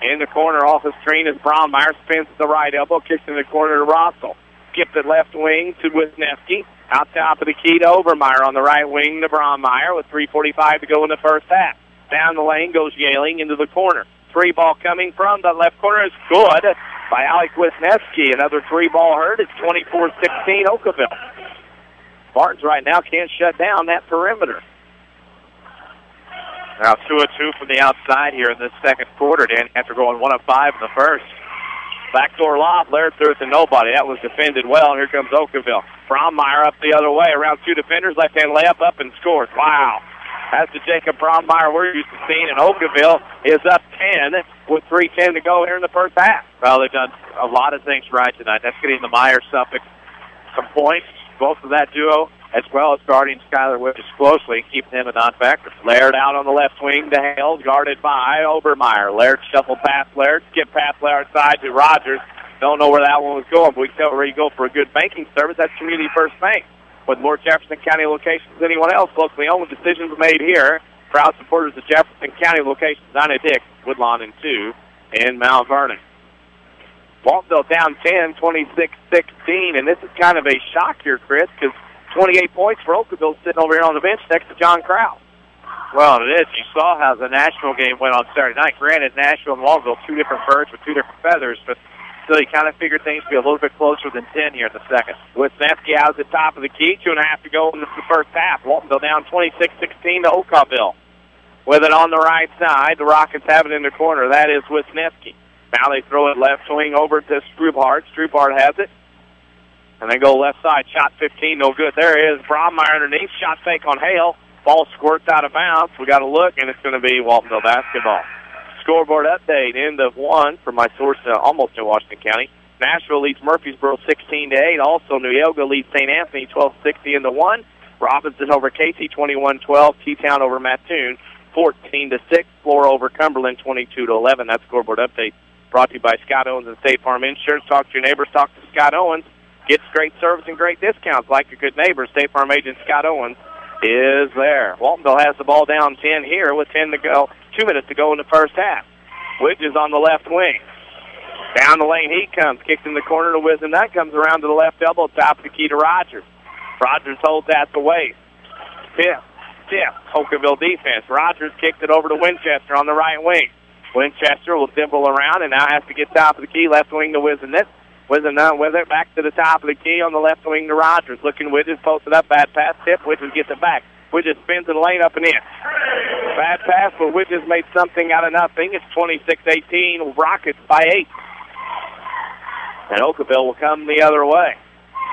In the corner off the screen is Brommeyer, spins at the right elbow, kicks in the corner to Rossell. Skipped it left wing to Wisniewski. Out top of the key to Obermeyer on the right wing to Brommeyer with 3:45 to go in the first half. Down the lane goes Yaling into the corner. 3 ball coming from the left corner is good by Alec Wisniewski. Another 3 ball hurt. It's 24-16 Okawville. Spartans right now can't shut down that perimeter. Now 2 of 2 from the outside here in this second quarter, Dan, after going 1 of 5 in the first. Backdoor lob, Laird threw it to nobody. That was defended well, and here comes Okawville. Brommeyer up the other way, around 2 defenders, left-hand layup up and scores. Wow. That's the Jacob Brommeyer we're used to seeing, and Okawville is up 10 with 3:10 to go here in the first half. Well, they've done a lot of things right tonight. That's getting the Meyer-Suffolk some points, both of that duo, as well as guarding Skylar Widges closely and keeping him a non-factor. Laird out on the left wing to Hale, guarded by Obermeyer. Laird shuffle past Laird, skip past Laird side to Rogers. Don't know where that one was going, but we can tell where you go for a good banking service. That's Community First Bank. With more Jefferson County locations than anyone else, locally owned, decisions made here. Proud supporters of Jefferson County locations, 9-6, Woodlawn, and 2 in Mount Vernon. Waltonville down 10, 26-16, and this is kind of a shock here, Chris, because 28 points for Okawville sitting over here on the bench next to John Krause. Well, it is. You saw how the Nashville game went on Saturday night. Granted, Nashville and Waltonville, 2 different birds with 2 different feathers, but still you kind of figured things would be a little bit closer than 10 here in the second. Wisniewski out at the top of the key, 2.5 to go in the first half. Waltonville down 26-16 to Okawville. With it on the right side, the Rockets have it in the corner. That is Wisniewski. Now they throw it left wing over to Strubhart. Strubhart has it. And they go left side. Shot 15, no good. There is Brommeyer underneath. Shot fake on Hale. Ball squirts out of bounds. We got to look, and it's going to be Waltonville basketball. Scoreboard update, end of 1 from my source almost in Washington County. Nashville leads Murfreesboro 16-8. Also, New Yoga leads St. Anthony 12-60 into 1. Robinson over Casey 21-12. T-Town over Mattoon 14-6. Flora over Cumberland 22-11. That's scoreboard update brought to you by Scott Owens and State Farm Insurance. Talk to your neighbors. Talk to Scott Owens. Gets great service and great discounts like your good neighbor. State Farm agent Scott Owens is there. Waltonville has the ball down 10 here with 10 to go. 2 minutes to go in the first half. Widges on the left wing. Down the lane he comes. Kicks in the corner to Wisdom. That comes around to the left elbow. Top of the key to Rogers. Rogers holds at the waist. Tip. Okawville defense. Rogers kicked it over to Winchester on the right wing. Winchester will dimple around and now has to get top of the key. Left wing to Wisdom. Wisdom now with it. Back to the top of the key on the left wing to Rogers. Looking Widges. Posted up. Bad pass. Tip. Widges gets it back. Widges spins in the lane up and in. Bad pass, but Widges made something out of nothing. It's 26-18, Rockets by 8. And Okawville will come the other way.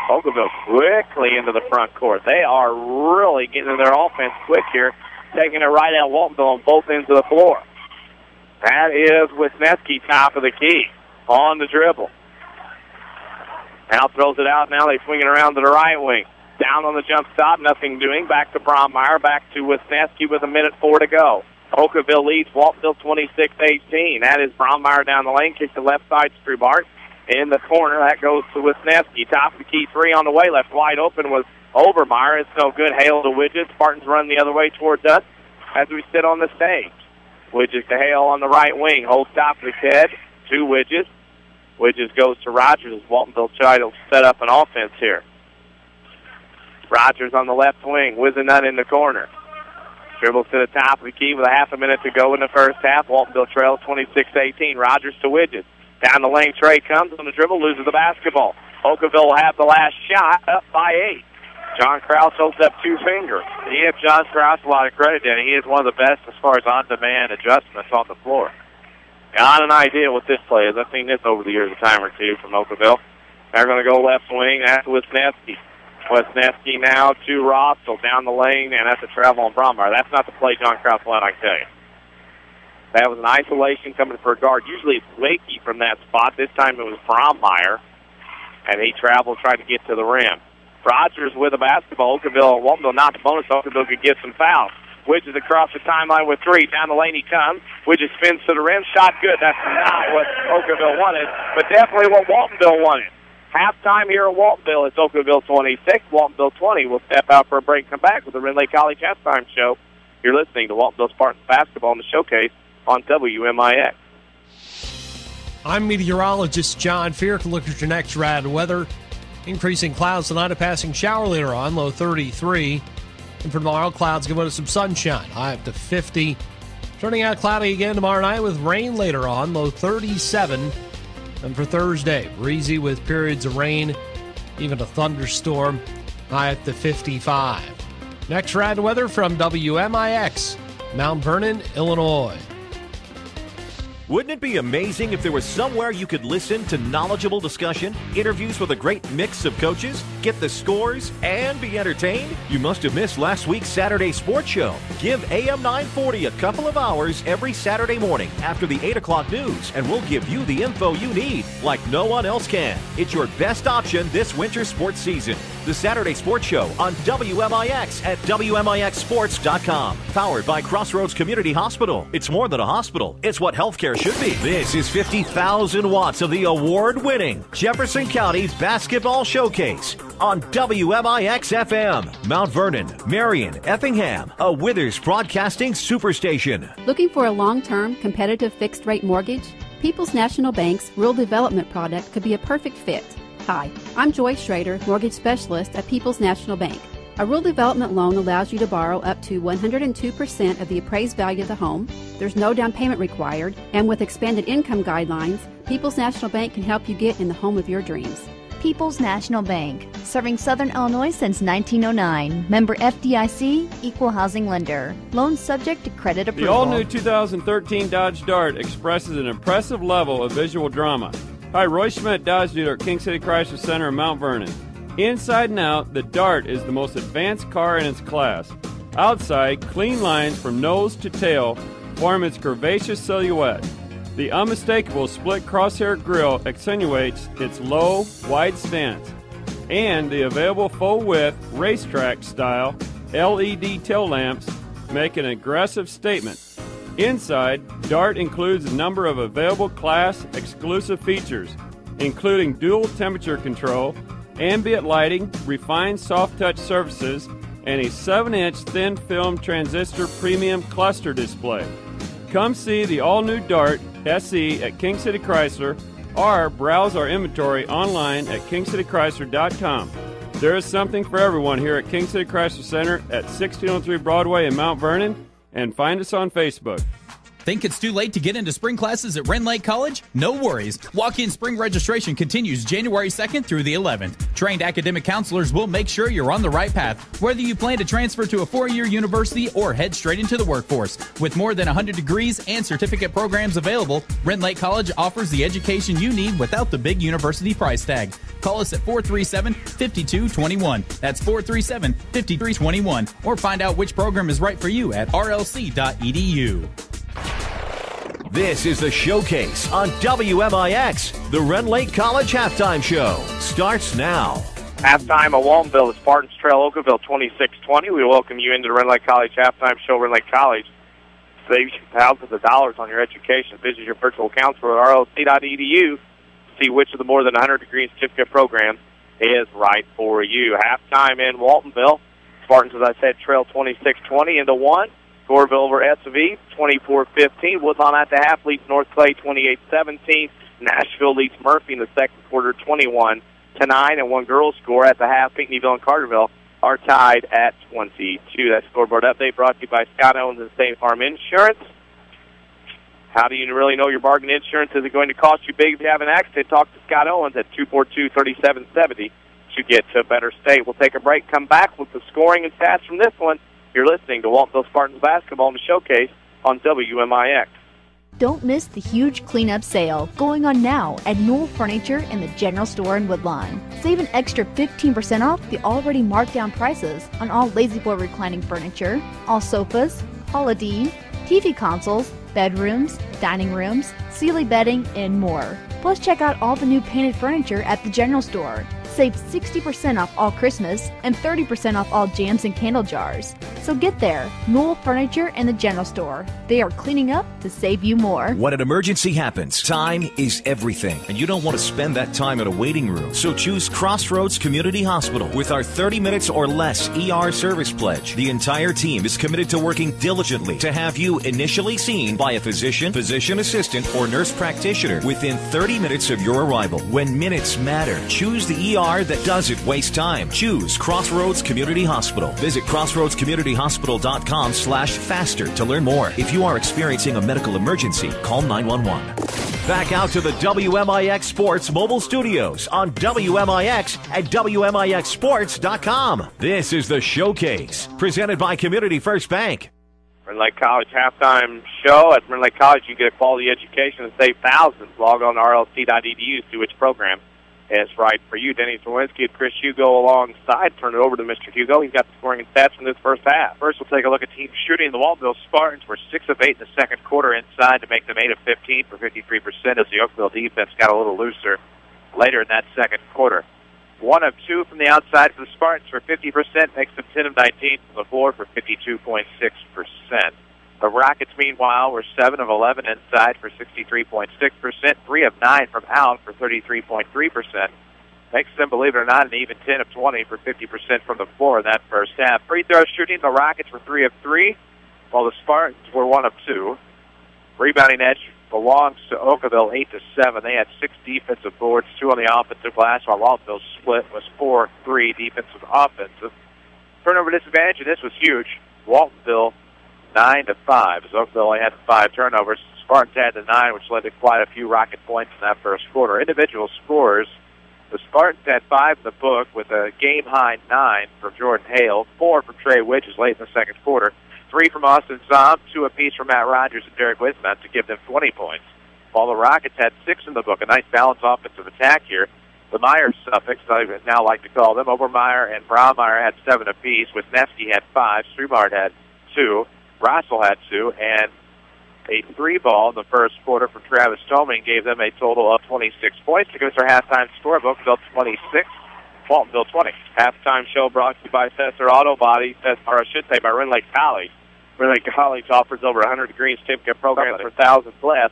Okawville quickly into the front court. They are really getting their offense quick here, taking it right out Waltonville on both ends of the floor. That is Wisniewski, top of the key, on the dribble. Now throws it out. Now they swing it around to the right wing. Down on the jump stop, nothing doing. Back to Brommeyer, back to Wisniewski with 1:04 to go. Okawville leads Waltonville 26-18. That is Brommeyer down the lane, kick to left side, Strubart. In the corner, that goes to Wisniewski. Top of the key, three on the way. Left wide open was Overmeyer. It's no good. Hale to Widget. Spartans run the other way towards us as we sit on the stage. Widget to Hale on the right wing. Holds top of his head to Widget. Widget goes to Rogers as Waltonville try to set up an offense here. Rogers on the left wing. Wizenut in the corner. Dribbles to the top of the key with a half a minute to go in the first half. Waltonville trails 26-18. Rogers to Widget. Down the lane, Trey comes on the dribble, loses the basketball. Okawville will have the last shot, up by 8. John Krause holds up 2 fingers. He gives John Krause a lot of credit, and he is one of the best as far as on-demand adjustments on the floor. Got an idea what this play is. I've seen this over the years a time or two from Okawville. They're going to go left wing. That's Wisniewski. Wisniewski now to Rossell down the lane, and that's a travel on Brommeyer. That's not the play John Krause wanted, I can tell you. That was an isolation coming for a guard. Usually it's Wakey from that spot. This time it was Brommeyer, and he traveled, tried to get to the rim. Rogers with the basketball. Okawville, Waltonville not the bonus. Okawville could get some fouls. Widget across the timeline with 3. Down the lane he comes. Widget spins to the rim. Shot good. That's not what Okawville wanted, but definitely what Waltonville wanted. Halftime here at Waltonville. It's Okawville 26, Waltonville 20. We'll step out for a break and come back with the Ridley College Halftime Show. You're listening to Waltonville Spartans basketball in the showcase on WMIX. I'm meteorologist John Feark. Look at your next rad weather. Increasing clouds tonight, a passing shower later on, low 33. And for tomorrow, clouds give way to some sunshine, high up to 50. Turning out cloudy again tomorrow night with rain later on, low 37. And for Thursday, breezy with periods of rain, even a thunderstorm, high up to 55. Next rad weather from WMIX, Mount Vernon, Illinois. Wouldn't it be amazing if there was somewhere you could listen to knowledgeable discussion, interviews with a great mix of coaches, get the scores, and be entertained? You must have missed last week's Saturday Sports Show. Give AM 940 a couple of hours every Saturday morning after the 8 o'clock news, and we'll give you the info you need like no one else can. It's your best option this winter sports season. The Saturday Sports Show on WMIX at WMIXSports.com. Powered by Crossroads Community Hospital. It's more than a hospital. It's what healthcare should be. This is 50,000 watts of the award-winning Jefferson County Basketball Showcase on WMIX FM. Mount Vernon, Marion, Effingham, a Withers Broadcasting superstation. Looking for a long-term, competitive fixed-rate mortgage? People's National Bank's Rural Development product could be a perfect fit. Hi, I'm Joy Schrader, mortgage specialist at People's National Bank. A rural development loan allows you to borrow up to 102% of the appraised value of the home. There's no down payment required, and with expanded income guidelines, People's National Bank can help you get in the home of your dreams. People's National Bank, serving Southern Illinois since 1909. Member FDIC, equal housing lender. Loans subject to credit approval. The all-new 2013 Dodge Dart expresses an impressive level of visual drama. Hi, Roy Schmidt, Dodge dealer at King City Chrysler Center in Mount Vernon. Inside and out, the Dart is the most advanced car in its class. Outside, clean lines from nose to tail form its curvaceous silhouette. The unmistakable split crosshair grille accentuates its low, wide stance. And the available full-width, racetrack-style LED tail lamps make an aggressive statement. Inside, Dart includes a number of available class-exclusive features, including dual temperature control, ambient lighting, refined soft-touch surfaces, and a 7-inch thin-film transistor premium cluster display. Come see the all-new Dart SE at King City Chrysler or browse our inventory online at kingcitychrysler.com. There is something for everyone here at King City Chrysler Center at 1603 Broadway in Mount Vernon, and find us on Facebook. Think it's too late to get into spring classes at Wren Lake College? No worries. Walk-in spring registration continues January 2nd through the 11th. Trained academic counselors will make sure you're on the right path, whether you plan to transfer to a 4-year university or head straight into the workforce. With more than 100 degrees and certificate programs available, Wren Lake College offers the education you need without the big university price tag. Call us at 437-5221. That's 437-5321. Or find out which program is right for you at rlc.edu. This is the Showcase on WMIX. The Rend Lake College Halftime Show starts now. Halftime at Waltonville, the Spartans trail Okawville 26-20. We welcome you into the Rend Lake College Halftime Show. Rend Lake College saves you thousands of dollars on your education. Visit your virtual counselor at rlc.edu. See which of the more than 100 degree certificate programs is right for you. Halftime in Waltonville. Spartans, as I said, trail 26-20 into one. Okawville over SV 24-15. Woodlawn at the half leads North Clay 28-17. Nashville leads Murphy in the second quarter 21-9. And one girls score at the half. Pinckneyville and Carterville are tied at 22. That scoreboard update brought to you by Scott Owens and State Farm Insurance. How do you really know your bargain insurance isn't going to cost you big if you have an accident? Talk to Scott Owens at 242-3770 to get to a better state. We'll take a break, come back with the scoring and stats from this one. You're listening to Waltonville Spartans basketball in the Showcase on WMIX. Don't miss the huge cleanup sale going on now at Newell Furniture in the General Store in Woodlawn. Save an extra 15% off the already marked down prices on all La-Z-Boy reclining furniture, all sofas, holiday, TV consoles, bedrooms, dining rooms, Sealy bedding, and more. Plus, check out all the new painted furniture at the General Store. Save 60% off all Christmas and 30% off all jams and candle jars. So get there, Newell Furniture and the General Store. They are cleaning up to save you more. When an emergency happens, time is everything, and you don't want to spend that time in a waiting room. So choose Crossroads Community Hospital with our 30 minutes or less ER service pledge. The entire team is committed to working diligently to have you initially seen by a physician, physician assistant, or nurse practitioner within 30 minutes of your arrival. When minutes matter, choose the ER that doesn't waste time. Choose Crossroads Community Hospital. Visit crossroadscommunityhospital.com/faster to learn more. If you are experiencing a medical emergency, call 911. Back out to the WMIX Sports mobile studios on WMIX at WMIXsports.com. This is the Showcase, presented by Community First Bank. Rend Lake College halftime show. At Rend Lake College, you get a quality education and save thousands. Log on to rlc.edu to see which program is right for you. Denny Czerwinski and Chris Hugo alongside. Turn it over to Mr. Hugo. He's got the scoring and stats from this first half. First, we'll take a look at team shooting. The Waltonville Spartans were 6 of 8 in the second quarter inside to make them 8 of 15 for 53% as the Okawville defense got a little looser later in that second quarter. 1 of 2 from the outside for the Spartans for 50%, makes them 10 of 19 from the floor for 52.6%. The Rockets, meanwhile, were 7 of 11 inside for 63.6%, 3 of 9 from out for 33.3%. Makes them, believe it or not, an even 10 of 20 for 50% from the floor in that first half. Free throw shooting, the Rockets were 3 of 3, while the Spartans were 1 of 2. Rebounding edge belongs to Okawville, 8 to 7. They had 6 defensive boards, 2 on the offensive glass, while Waltonville's split was 4-3 defensive offensive. Turnover disadvantage, and this was huge. Waltonville 9 to 5. As Okawville only had 5 turnovers. Spartans had the 9, which led to quite a few Rocket points in that first quarter. Individual scores: the Spartans had 5 in the book with a game-high 9 from Jordan Hale, 4 from Trey Widges late in the second quarter, 3 from Austin Zomb, 2 apiece from Matt Rogers and Derek Wismont to give them 20 points. While the Rockets had 6 in the book, a nice balanced offensive attack here. The Myers suffix, I now like to call them, Obermeyer and Braumeier had 7 apiece. Wisniewski had 5, Strumard had 2, Russell had 2, and a 3-ball in the first quarter from Travis Toming gave them a total of 26 points to give us our halftime score of Okawville 26, Waltonville 20. Halftime show brought to you by Sesser Auto Body, or I should say by Rend Lake College. Rend Lake College offers over 100 degree certificate programs for thousands less.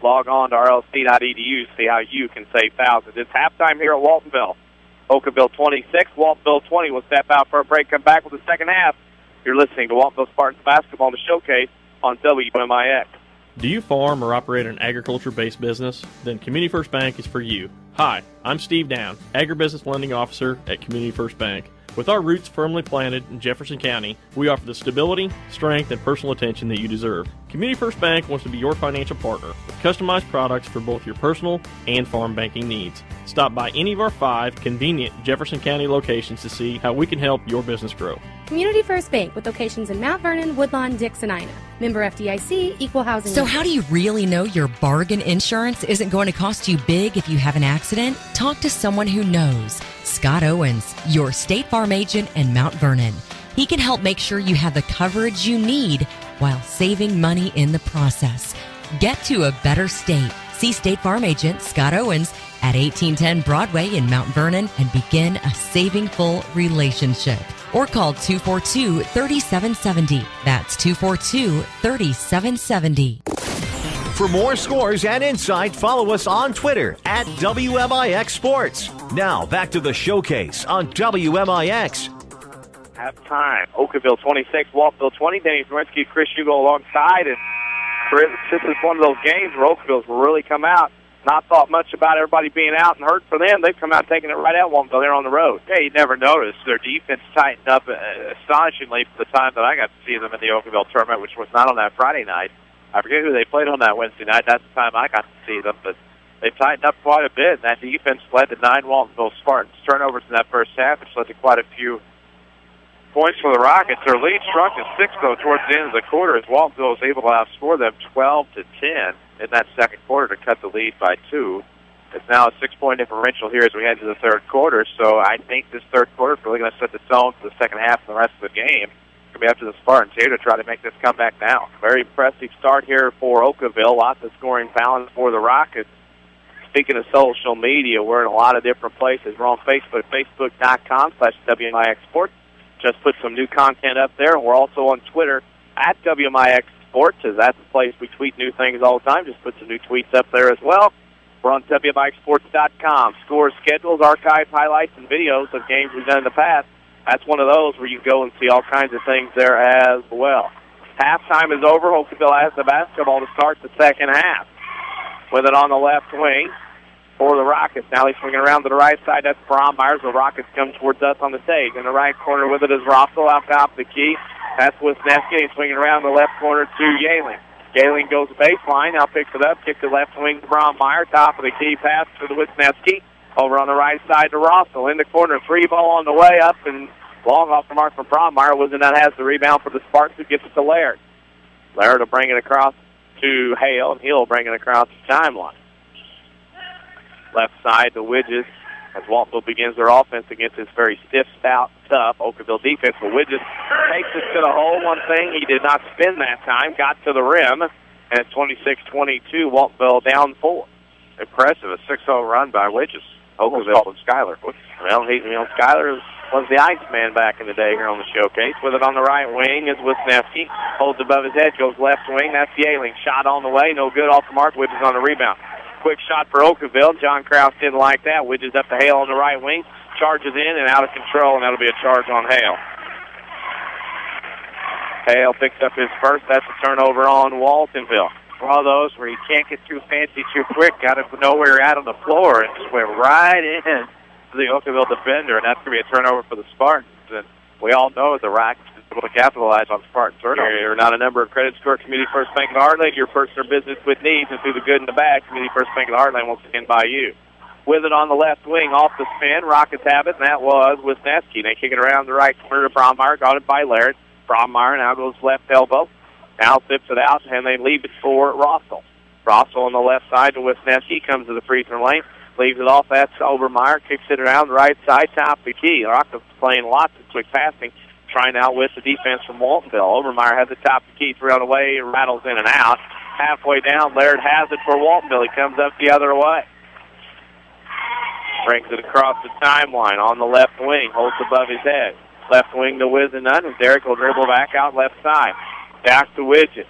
Log on to rlc.edu to see how you can save thousands. It's halftime here at Waltonville. Okawville 26, Waltonville 20. We'll step out for a break, come back with the second half. You're listening to Waltonville Spartans basketball in the Showcase on WMIX. Do you farm or operate an agriculture-based business? Then Community First Bank is for you. Hi, I'm Steve Down, Agribusiness Lending Officer at Community First Bank. With our roots firmly planted in Jefferson County, we offer the stability, strength, and personal attention that you deserve. Community First Bank wants to be your financial partner with customized products for both your personal and farm banking needs. Stop by any of our 5 convenient Jefferson County locations to see how we can help your business grow. Community First Bank with locations in Mount Vernon, Woodlawn, Dix, and Ina. Member FDIC, Equal Housing. So how do you really know your bargain insurance isn't going to cost you big if you have an accident? Talk to someone who knows. Scott Owens, your State Farm agent in Mount Vernon. He can help make sure you have the coverage you need while saving money in the process. Get to a better state. See State Farm agent Scott Owens at 1810 Broadway in Mount Vernon and begin a saving full relationship. Or call 242-3770. That's 242-3770. For more scores and insight, follow us on Twitter at WMIX Sports. Now, back to the showcase on WMIX. Halftime. Okawville 26, Waltonville 20. Denny Czerwinski, Chris Hugo alongside. And this is one of those games where Okawville's will really come out. Not thought much about everybody being out and hurt for them. They've come out taking it right out Waltonville. They're on the road. Yeah, you never noticed. Their defense tightened up astonishingly for the time that I got to see them in the Okawville tournament, which was not on that Friday night. I forget who they played on that Wednesday night. That's the time I got to see them, but they've tightened up quite a bit. That defense led to 9 Waltonville Spartans turnovers in that first half, which led to quite a few points for the Rockets. Their lead shrunk to 6, though, towards the end of the quarter, as Waltonville was able to outscore them 12-10 in that second quarter to cut the lead by 2. It's now a 6-point differential here as we head to the third quarter, so I think this third quarter is really going to set the tone for the second half and the rest of the game. It's going to be up to the Spartans here to try to make this comeback now. Very impressive start here for Okawville. Lots of scoring balance for the Rockets. Speaking of social media, we're in a lot of different places. We're on Facebook, facebook.com/WMIX Sports. Just put some new content up there. We're also on Twitter at WMIX Sports, as that's the place we tweet new things all the time. Just put some new tweets up there as well. We're on WMIXsports.com. Scores, schedules, archives, highlights, and videos of games we've done in the past. That's one of those where you go and see all kinds of things there as well. Halftime is over. Okawville has the basketball to start the second half. With it on the left wing for the Rockets. Now he's swinging around to the right side. That's Brommeyer. The Rockets come towards us on the stage. In the right corner with it is Rossell out top of the key. That's Wisniewski. He's swinging around the left corner to Yehling. Yehling goes baseline. Now picks it up. Kicks the left wing to Brommeyer. Top of the key pass to the Wisniewski. Over on the right side to Rossell. In the corner, 3 ball on the way up and long off the mark from Brommeyer. Wisniewski has the rebound for the Spartans, who gets it to Laird. Laird will bring it across to Hale, and he'll bring it across the timeline. Left side to Widges as Waltonville begins their offense against this very stiff, stout, tough Okawville defense. But Widges takes it to the hole. One thing, he did not spin that time, got to the rim, and it's 26-22, Waltonville down 4. Impressive, a 6-0 run by Widges. Okawville and Schuyler. Well, Schuyler was the Iceman back in the day here on the showcase. With it on the right wing is Wisniewski. Holds above his head, goes left wing. That's Yehling. Shot on the way, no good off the mark. Widges on the rebound. Quick shot for Okawville. John Krause didn't like that. Widges up to Hale on the right wing. Charges in and out of control, and that'll be a charge on Hale. Hale picks up his first. That's a turnover on Waltonville. One of those where you can't get too fancy too quick. Got to know where you're at on the floor and just went right in to the Okawville defender, and that's going to be a turnover for the Spartans. And we all know the Rockets is able to capitalize on Spartan turnover. There are not a number of credit score Community First Bank of the Heartland. Your personal business with needs, and through the good and the bad, Community First Bank of the Heartland will stand by you. With it on the left wing, off the spin, Rockets have it, and that was Wisniewski. They kick it around the right corner to Brommeyer, got it by Laird. Brommeyer now goes left elbow. Now flips it out, and they leave it for Rossell. Rossell on the left side to Wisniewski, comes to the free throw lane, leaves it off. That's Obermeyer, kicks it around the right side, top of the key. Rockets playing lots of quick passing, trying to outwit the defense from Waltonville. Obermeyer has the top of the key, 3 on the way, rattles in and out. Halfway down, Laird has it for Waltonville. He comes up the other way. Brings it across the timeline on the left wing, holds above his head. Left wing to Wisniewski, and Derek will dribble back out left side. Back to Widget.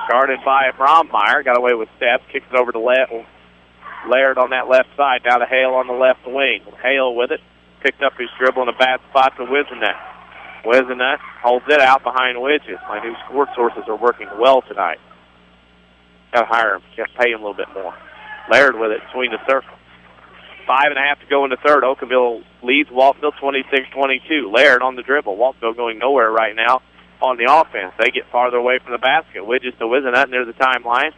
Guarded by Brommeyer. Got away with steps. Kicks it over to Laird on that left side. Now to Hale on the left wing. Hale with it. Picked up his dribble in a bad spot to Wisniewski. Wisniewski holds it out behind Widget. My new score sources are working well tonight. Got to hire him. Got to pay him a little bit more. Laird with it between the circles. 5.5 to go in the third. Okawville leads Waltonville 26-22. Laird on the dribble. Waltonville going nowhere right now on the offense. They get farther away from the basket. Widges to Wisniewski near the timeline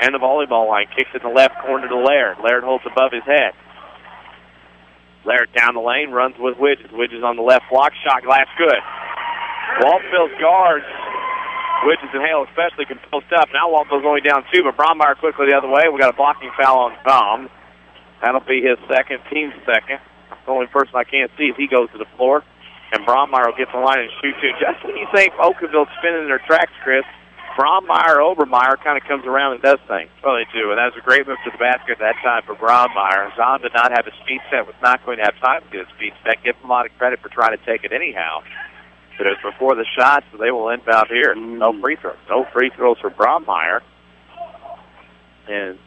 and the volleyball line. Kicks it in the left corner to Laird. Laird holds above his head. Laird down the lane, runs with Widges. Widges on the left block. Shot glass good. Waltonville's guards, Widges and Hale especially, can post up. Now Waltonville's only down 2, but Brommeyer quickly the other way. We got a blocking foul on Tom. That'll be his second, team's second. The only person I can't see if he goes to the floor. And Brommeyer will get the line and shoot too. Just when you think Okawville's spinning their tracks, Chris, Brommeyer, Obermeyer kind of comes around and does things. Well, they do, and that was a great move to the basket at that time for Brommeyer. Zahn did not have his feet set, was not going to have time to get his feet set. Give him a lot of credit for trying to take it anyhow. But it was before the shot, so they will inbound here. No free throws. No free throws for Brommeyer. And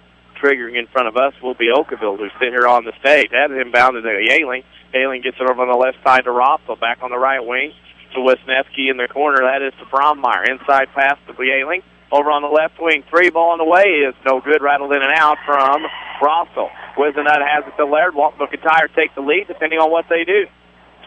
triggering in front of us will be Okawville, who's sitting here on the stage. That is inbounded to Yaling. Yaling gets it over on the left side to Rossel. Back on the right wing to Wisniewski in the corner. That is to Brommeyer. Inside pass to Yaling. Over on the left wing. 3 ball on the way is no good. Rattled in and out from Rossel. Wisenut has it to Laird. Waltonville can tie or take the lead depending on what they do.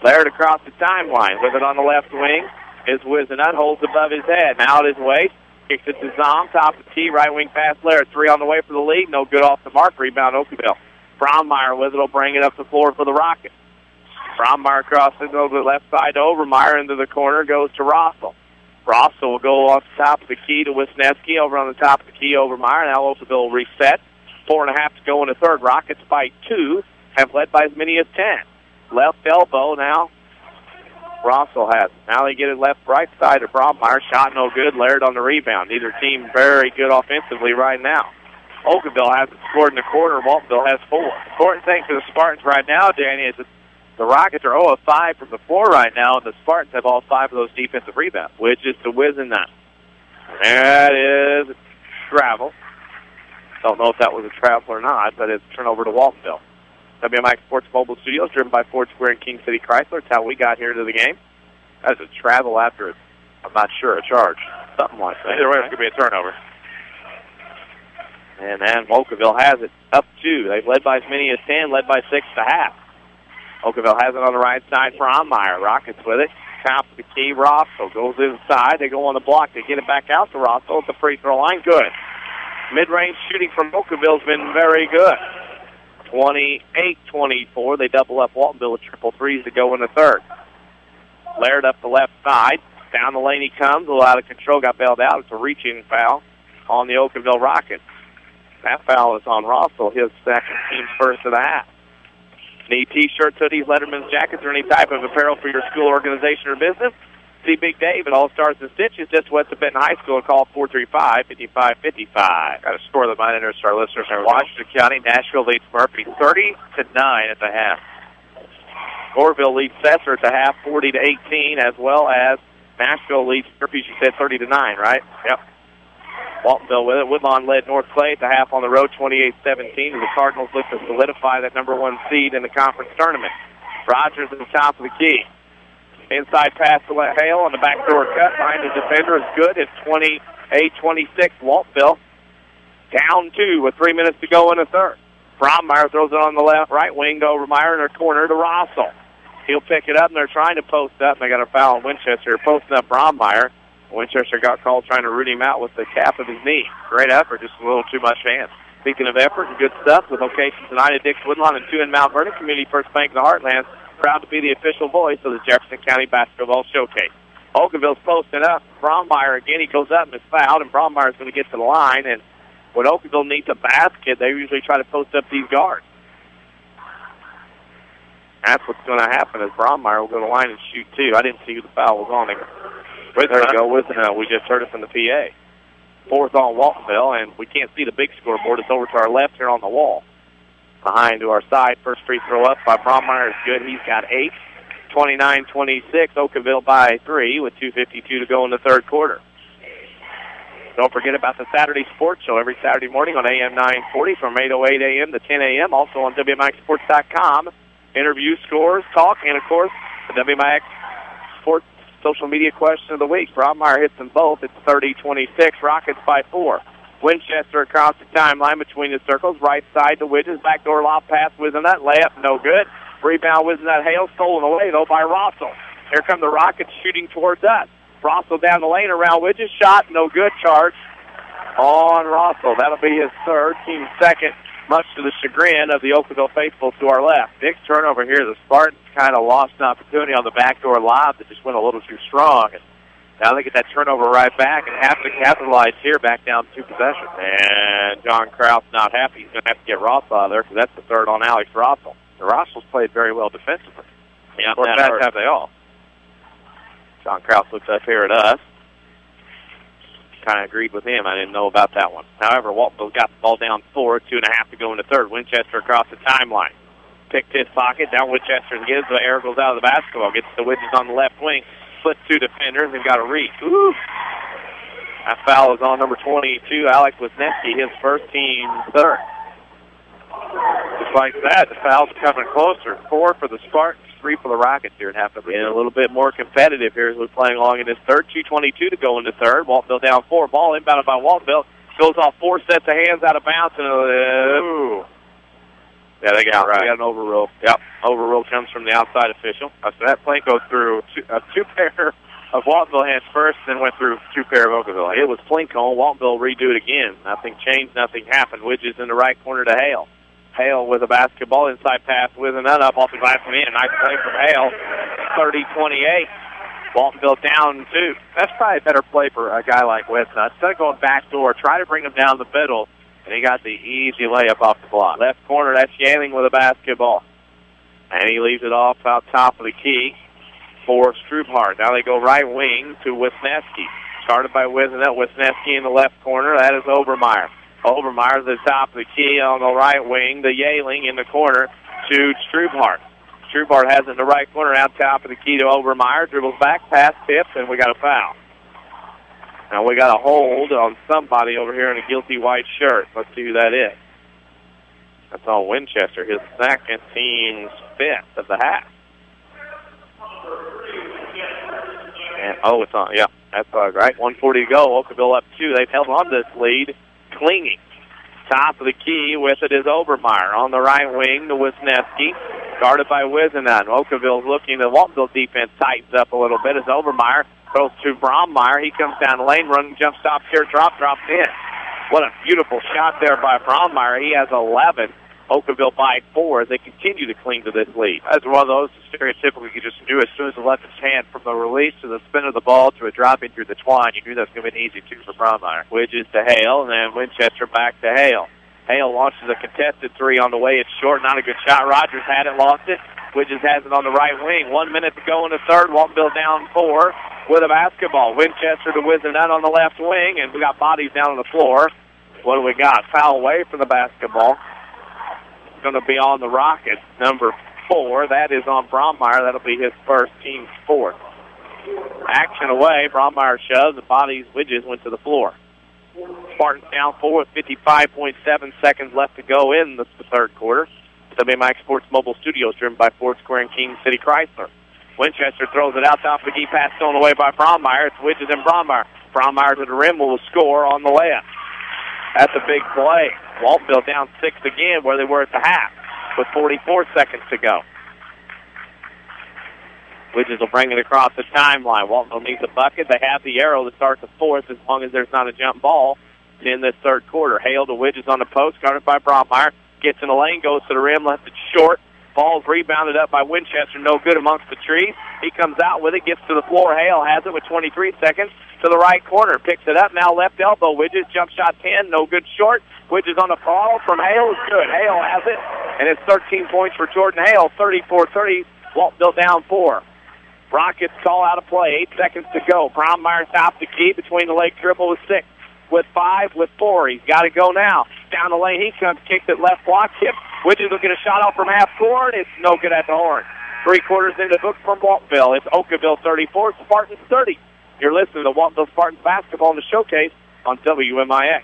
Laird across the timeline. With it on the left wing is Wisenut. Holds above his head. Now at his waist. Kicks it to Zom. Top of the key. Right wing pass Laird. 3 on the way for the lead. No good off the mark. Rebound Okawville. Brommeyer with it will bring it up the floor for the Rockets. Brommeyer crosses over the left side to Overmeyer into the corner. Goes to Rossel. Rossel will go off the top of the key to Wisniewski. Over on the top of the key, Overmeyer. Now Okawville will reset. 4.5 to go in the third. Rockets by 2. Have led by as many as 10. Left elbow now. Rossel has it. Now they get it left right side to Brommeyer. Shot no good. Laird on the rebound. Neither team very good offensively right now. Okawville hasn't scored in the quarter. Waltonville has 4. Important thing for the Spartans right now, Danny, is that the Rockets are 0 of 5 from the floor right now, and the Spartans have all 5 of those defensive rebounds, which is to Wisenut. That is travel. Don't know if that was a travel or not, but it's a turnover to Waltonville. WMIX Sports Mobile Studios, driven by Ford Square and King City Chrysler. That's how we got here to the game. That's a travel after, I'm not sure, a charge. Something like that. Either way, it's going to be a turnover. And then Okawville has it up 2. They've led by as many as 10, led by 6.5. Okawville has it on the right side for Onmeyer. Rockets with it. Top of the key, Rossel goes inside. They go on the block. They get it back out to Rossel at the free throw line. Good. Mid-range shooting from Okawville has been very good. 28-24. They double up Waltonville with triple threes to go in the third. Laird up the left side. Down the lane he comes. A little out of control. Got bailed out. It's a reaching foul on the Okawville Rockets. That foul is on Rossel, his second, team's first of the half. Need T-shirts, hoodies, Letterman's jackets, or any type of apparel for your school, organization, or business? See Big Dave at All Stars and Stitches just west of Benton High School. Call 435-5555. Got a score that might interest our listeners in Washington County. Nashville leads Murphy 30-9 at the half. Orville leads Sesser at the half 40-18, as well as Nashville leads Murphy, you said 30-9, right? Yep. Waltonville with it. Woodlawn led North Clay at the half on the road, 28-17, as the Cardinals look to solidify that number 1 seed in the conference tournament. Rogers at the top of the key. Inside pass to Hale on the backdoor cut. Behind the defender is good. It's 28-26. Waltonville down 2 with 3 minutes to go in the third. Brommeyer throws it on the left, right wing to Overmeyer in their corner to Rossel. He'll pick it up, and they're trying to post up. They got a foul on Winchester. Posting up Brommeyer. Winchester got called trying to root him out with the calf of his knee. Great effort, just a little too much hands. Speaking of effort and good stuff, with locations tonight at Dix Woodlawn and 2 in Mount Vernon, Community First Bank in the Heartland, proud to be the official voice of the Jefferson County Basketball Showcase. Okawville's posting up. Brommeyer again, he goes up and is fouled, and Brommeyer's going to get to the line. And when Okawville needs a basket, they usually try to post up these guards. That's what's going to happen is Brommeyer will go to the line and shoot 2. I didn't see who the foul was on him. There you go. We just heard it from the PA. 4th on Waltonville, and we can't see the big scoreboard. It's over to our left here on the wall. Behind to our side. First free throw up by Brommeyer is good. He's got 8. 29-26. Okawville by 3 with 2:52 to go in the third quarter. Don't forget about the Saturday Sports Show every Saturday morning on AM 940 from 8:08 a.m. to 10 a.m. Also on WMIXSports.com. Interview, scores, talk, and, of course, the WMIX Sports social media question of the week. Brommeyer hits them both. It's 30-26. Rockets by 4. Winchester across the timeline between the circles. Right side to Widges. Backdoor lob pass. Wisenut. Layup. No good. Rebound Wisenut. Hale stolen away, though, by Rossel. Here come the Rockets shooting towards us. Rossel down the lane around Widges. Shot. No good. Charge on Rossel. That'll be his third. Team second, much to the chagrin of the Okawville faithful to our left. Big turnover here. The Spartans kind of lost an opportunity on the backdoor lob that just went a little too strong. And now they get that turnover right back and have to capitalize here, back down 2 possessions. And John Krause not happy. He's going to have to get Ross out of there because that's the third on Alex Rossel. The Rossel's played very well defensively. Yeah, of course, that have they all. John Krause looks up here at us. kind of agreed with him. I didn't know about that one. However, Waltonville got the ball down 4, 2.5 to go in the third. Winchester across the timeline. Picked his pocket, down Winchester and gives, the air goes out of the basketball. Gets the Widges on the left wing, splits 2 defenders, and got a reach. Ooh! That foul is on number 22, Alex Wisniewski, his first team third. Just like that, the foul's coming closer. 4 for the Spartans, 3 for the Rockets here at halftime. Getting a little bit more competitive here as we're playing along in this third. 2:22 to go in the third. Waltonville down 4. Ball inbounded by Waltonville. Goes off 4 sets of hands out of bounds. And ooh. Yeah, they got right. They got an overrule. Yep, overrule comes from the outside official. So that play goes through two pair of Waltonville hands first, then went through 2 pair of Okawville. It was Plinkholm. Waltonville redo it again. Nothing changed, nothing happened. Widges in the right corner to Hale. Hale with a basketball, inside pass with an up off the glass and in. Nice play from Hale. 30-28. Waltonville down 2. That's probably a better play for a guy like Westnut. Instead of going back door, try to bring him down the middle, and he got the easy layup off the block. Left corner, that's Yanning with a basketball. And he leaves it off out top of the key for Strubhart. Now they go right wing to Wisniewski. Started by Wisniewski in the left corner. That is Obermeyer. Obermeyer to the top of the key on the right wing. The Yaling in the corner to Strubhart. Strubhart has it in the right corner out top of the key to Obermeyer. Dribbles back, pass, tips, and we got a foul. Now we got a hold on somebody over here in a guilty white shirt. Let's see who that is. That's on Winchester, his second, team's 5th of the half. And, it's on. Yeah, that's right. 1:40 to go. Okawville up 2. They've held on to this lead. Clinging. Top of the key with it is Obermeyer. On the right wing to Wisniewski. Guarded by Wisenan. Okawville's looking. The Waltonville defense tightens up a little bit as Obermeyer throws to Brommeyer. He comes down the lane, running, jump stop, drops in. What a beautiful shot there by Brommeyer. He has 11. Okawville by 4 as they continue to cling to this lead. That's one of those stereotypically you just knew as soon as the left his hand from the release to the spin of the ball to a drop in through the twine. You knew that was going to be an easy 2 for Brommeyer. Widges to Hale, and then Winchester back to Hale. Hale launches a contested 3 on the way. It's short, not a good shot. Rogers had it, lost it. Widges has it on the right wing. 1 minute to go in the third. Waltonville down 4 with a basketball. Winchester to Wisenan on the left wing, and we got bodies down on the floor. What do we got? Foul away from the basketball. Going to be on the Rockets, number 4. That is on Brommeyer. That'll be his first, team's 4th. Action away. Brommeyer shoves. The bodies, Widges went to the floor. Spartans down 4 with 55.7 seconds left to go in the third quarter. WMIX Sports Mobile Studios, driven by Ford Square and King City Chrysler. Winchester throws it out top of the key pass, stolen away by Brommeyer. It's Widges and Brommeyer. Brommeyer to the rim will score on the layup. That's a big play. Waltonville down 6 again where they were at the half with 44 seconds to go. Widges will bring it across the timeline. Waltonville needs a bucket. They have the arrow to start the 4th as long as there's not a jump ball in this third quarter. Hale to Widges on the post, guarded by Brommeyer. Gets in the lane, goes to the rim, left it short. Ball's rebounded up by Winchester, no good amongst the trees. He comes out with it, gets to the floor. Hale has it with 23 seconds to the right corner. Picks it up, now left elbow. Widges, jump shot 10, no good short. Widges on the fall from Hale is good. Hale has it, and it's 13 points for Jordan Hale, 34-30. Waltonville down 4. Rockets call out a play, 8 seconds to go. Brommeyer top the key between the leg dribble with 6, with 5, with 4. He's got to go now. Down the lane he comes, kicks it left block, tip. Widges will get a shot off from half court. It's no good at the horn. 3 quarters into the book from Waltonville. It's Okawville 34, Spartans 30. You're listening to Waltonville Spartans basketball in the showcase on WMIX.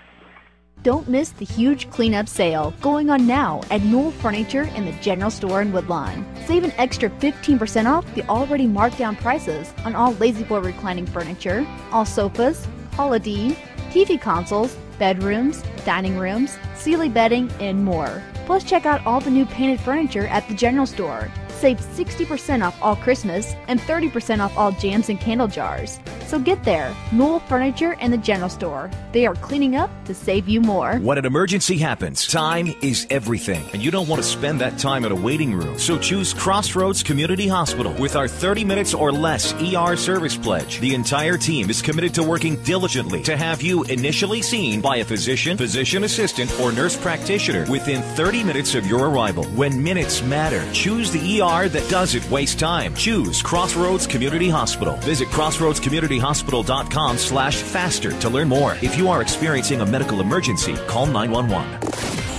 Don't miss the huge cleanup sale going on now at Newell Furniture in the General Store in Woodlawn. Save an extra 15% off the already marked down prices on all La-Z-Boy reclining furniture, all sofas, holiday, TV consoles, bedrooms, dining rooms, Sealy bedding, and more. Plus, check out all the new painted furniture at the General Store. Save 60% off all Christmas and 30% off all jams and candle jars. So get there, Newell Furniture and the General Store. They are cleaning up to save you more. When an emergency happens, time is everything, and you don't want to spend that time in a waiting room. So choose Crossroads Community Hospital. With our 30 minutes or less ER service pledge, the entire team is committed to working diligently to have you initially seen by a physician, physician assistant, or nurse practitioner within 30 minutes of your arrival. When minutes matter, choose the ER that doesn't waste time. Choose Crossroads Community Hospital. Visit crossroadscommunityhospital.com communityhospital.com/faster to learn more. If you are experiencing a medical emergency, call 911.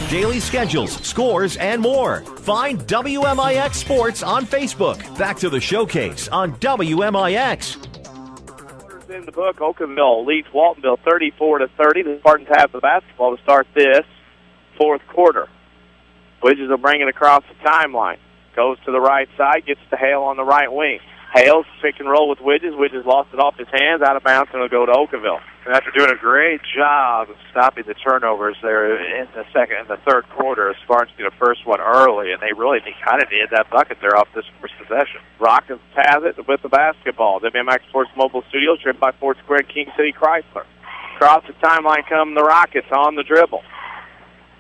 Daily schedules, scores, and more. Find WMIX Sports on Facebook. Back to the showcase on WMIX. In the book, Okawville leads Waltonville 34-30. The Spartans have the basketball to start this fourth quarter. Widges will bring it across the timeline. Goes to the right side, gets to Hale on the right wing. Hale's pick and roll with Widges. Widges lost it off his hands, out of bounds, and it'll go to Okawville. And after doing a great job of stopping the turnovers there in the third quarter, Spartans get a first one early, and they kind of needed that bucket there off this first possession. Rockets has it with the basketball. WMIX Sports Mobile Studios, driven by Fort Square King City Chrysler. Across the timeline come the Rockets on the dribble.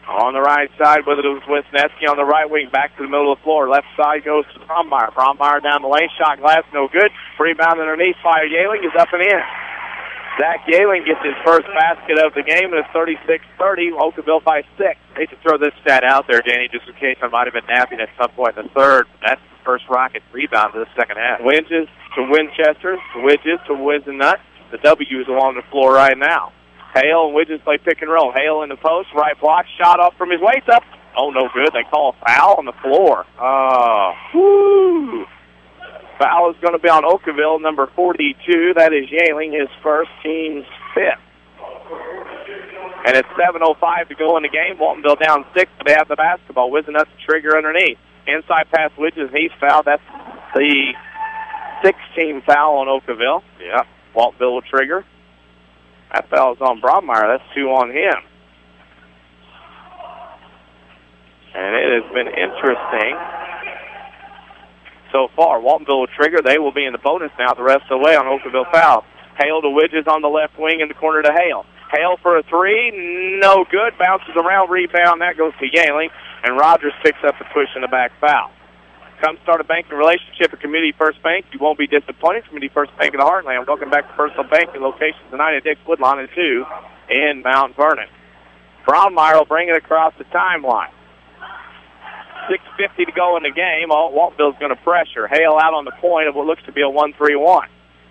On the right side, with it was Wisniewski on the right wing, back to the middle of the floor. Left side goes to Brommeyer. Brommeyer down the lane, shot glass, no good. Rebound underneath, Fire Yaling is up and in. Zach Yaling gets his first basket of the game, and it's 36-30, Okawville by 6. I hate to throw this stat out there, Danny, just in case I might have been napping at some point in the third. That's the first Rocket rebound of the second half. Widges to Winchester, Widges to Wizenut. The W is along the floor right now. Hale and Widges play pick and roll. Hale in the post, right block, shot off from his waist up. Oh, no good. They call a foul on the floor. Foul is going to be on Okawville, number 42. That is Yaling, his first, team's fifth. And it's 7:05 to go in the game. Waltonville down 6, but they have the basketball. Wizenut's trigger underneath. Inside pass Widges, he's fouled. That's the 6th-team foul on Okawville. Yeah. Waltonville will trigger. That foul is on Brommeyer. That's 2 on him. And it has been interesting so far. Waltonville will trigger. They will be in the bonus now the rest of the way on Okawville foul. Hale to Widges on the left wing in the corner to Hale. Hale for a 3. No good. Bounces around. Rebound. That goes to Yaling. And Rogers picks up the push in the back foul. Come start a banking relationship at Community First Bank. You won't be disappointed. Community First Bank in the Heartland. Welcome back to Personal Banking locations tonight at Dix, Woodlawn, and 2 in Mount Vernon. Brommeyer will bring it across the timeline. 6:50 to go in the game. Waltonville's going to pressure. Hale out on the point of what looks to be a 1-3-1.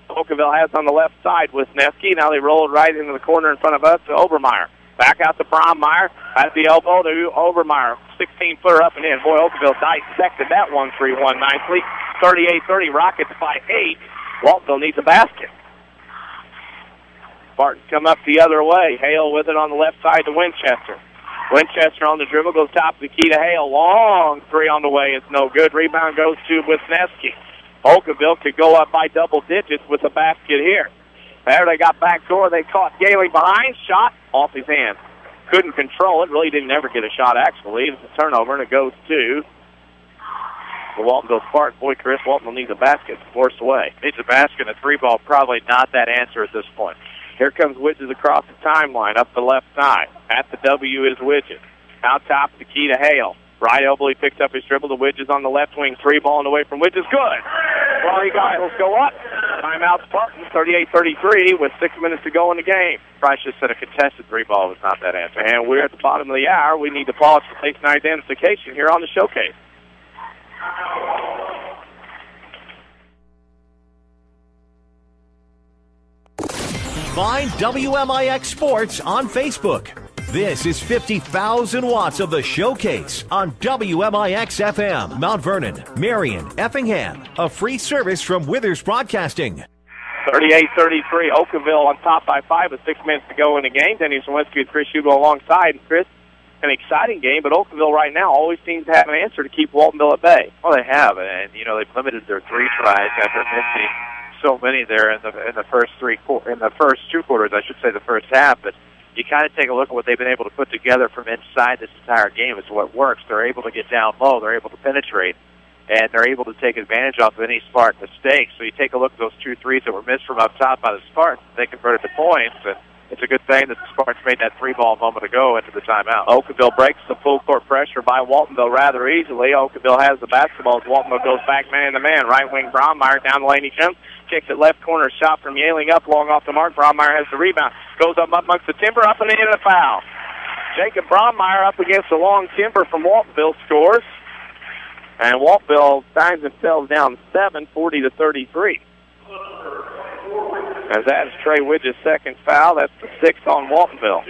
Okawville has on the left side with Nesky. Now they roll it right into the corner in front of us to Obermeyer. Back out to Brommeyer. At the elbow to Obermeyer. 16-footer up and in. Boy, Okawville dissected that 1-3-1 nicely. 38-30, Rockets by 8. Waltonville needs a basket. Spartans come up the other way. Hale with it on the left side to Winchester. Winchester on the dribble, goes top of the key to Hale. Long 3 on the way. It's no good. Rebound goes to Wisniewski. Okawville could go up by double digits with a basket here. There they got back door. They caught Yaling behind. Shot off his hands. Couldn't control it. Really didn't ever get a shot, actually. It's a turnover, and it goes to the Waltonville Spartans. Boy, Chris, Waltonville needs a basket. Forced away. Needs a basket, and a 3-ball. Probably not that answer at this point. Here comes Widges across the timeline, up the left side. At the W is Widges. Out top, the key to Hale. Right elbow, he picks up his dribble. The Widges on the left wing. 3-ball away from Widges. Good. Well, he got it. Go up. Timeout Spartans, 38-33 with 6 minutes to go in the game. Probably should have said a contested 3-ball was not that answer. And we're at the bottom of the hour. We need to pause for station identification here on the showcase. Find WMIX Sports on Facebook. This is 50,000 watts of the showcase on WMIX FM, Mount Vernon, Marion, Effingham. A free service from Withers Broadcasting. 38-33, Okawville on top by 5 with 6 minutes to go in the game. Denny Czerwinski with Chris Hugo alongside. And Chris, an exciting game, but Okawville right now always seems to have an answer to keep Waltonville at bay. Well, they have, and you know they've limited their 3 tries after missing so many there in the first 2 quarters. I should say the first half, but you kind of take a look at what they've been able to put together from inside this entire game as what works. They're able to get down low. They're able to penetrate. And they're able to take advantage off of any Spartan mistakes. So you take a look at those 2 threes that were missed from up top by the Spartans. They converted to points, and it's a good thing that the Spartans made that 3-ball a moment ago into the timeout. Okawville breaks the full court pressure by Waltonville rather easily. Okawville has the basketball as Waltonville goes back man-to-man. Right wing Brommeyer down the lane he comes. Kicks it left corner. Shot from Yaling up long off the mark. Brommeyer has the rebound. Goes up amongst the timber. Up and in a foul. Jacob Brommeyer up against the long timber from Waltonville scores. And Waltonville finds themselves down 7, 40-33. As that is Trey Widge's second foul. That's the 6th on Waltonville.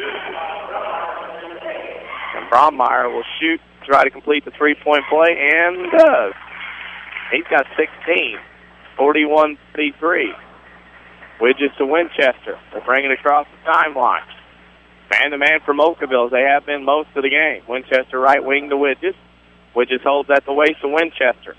And Brommeyer will shoot, try to complete the three-point play, and does. He's got 16, 41-33. Widges to Winchester. They'll bring it across the timeline. Man-to-man from Okawville, as they have been most of the game. Winchester right wing to Widges. Widges holds at the waist to Winchester.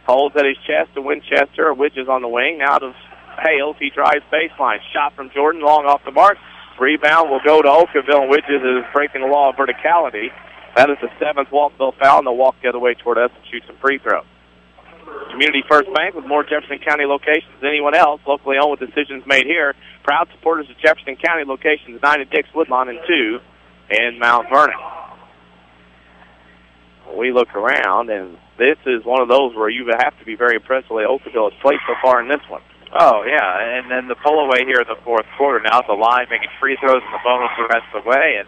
Holds at his chest to Winchester. Widges on the wing. Now to Hales. He drives baseline. Shot from Jordan, long off the mark. Rebound will go to Okawville, and Widges is breaking the law of verticality. That is the 7th Waltonville foul, and they'll walk the other way toward us and shoot some free throws. Community First Bank, with more Jefferson County locations than anyone else, locally owned with decisions made here. Proud supporters of Jefferson County locations, 9 in Dix, Woodlawn, and 2 in Mount Vernon. We look around, and this is one of those where you have to be very impressed with the Okawville has played so far in this one. Oh, yeah, and then the pull away here in the fourth quarter. Now at the line, making free throws in the bonus the rest of the way, and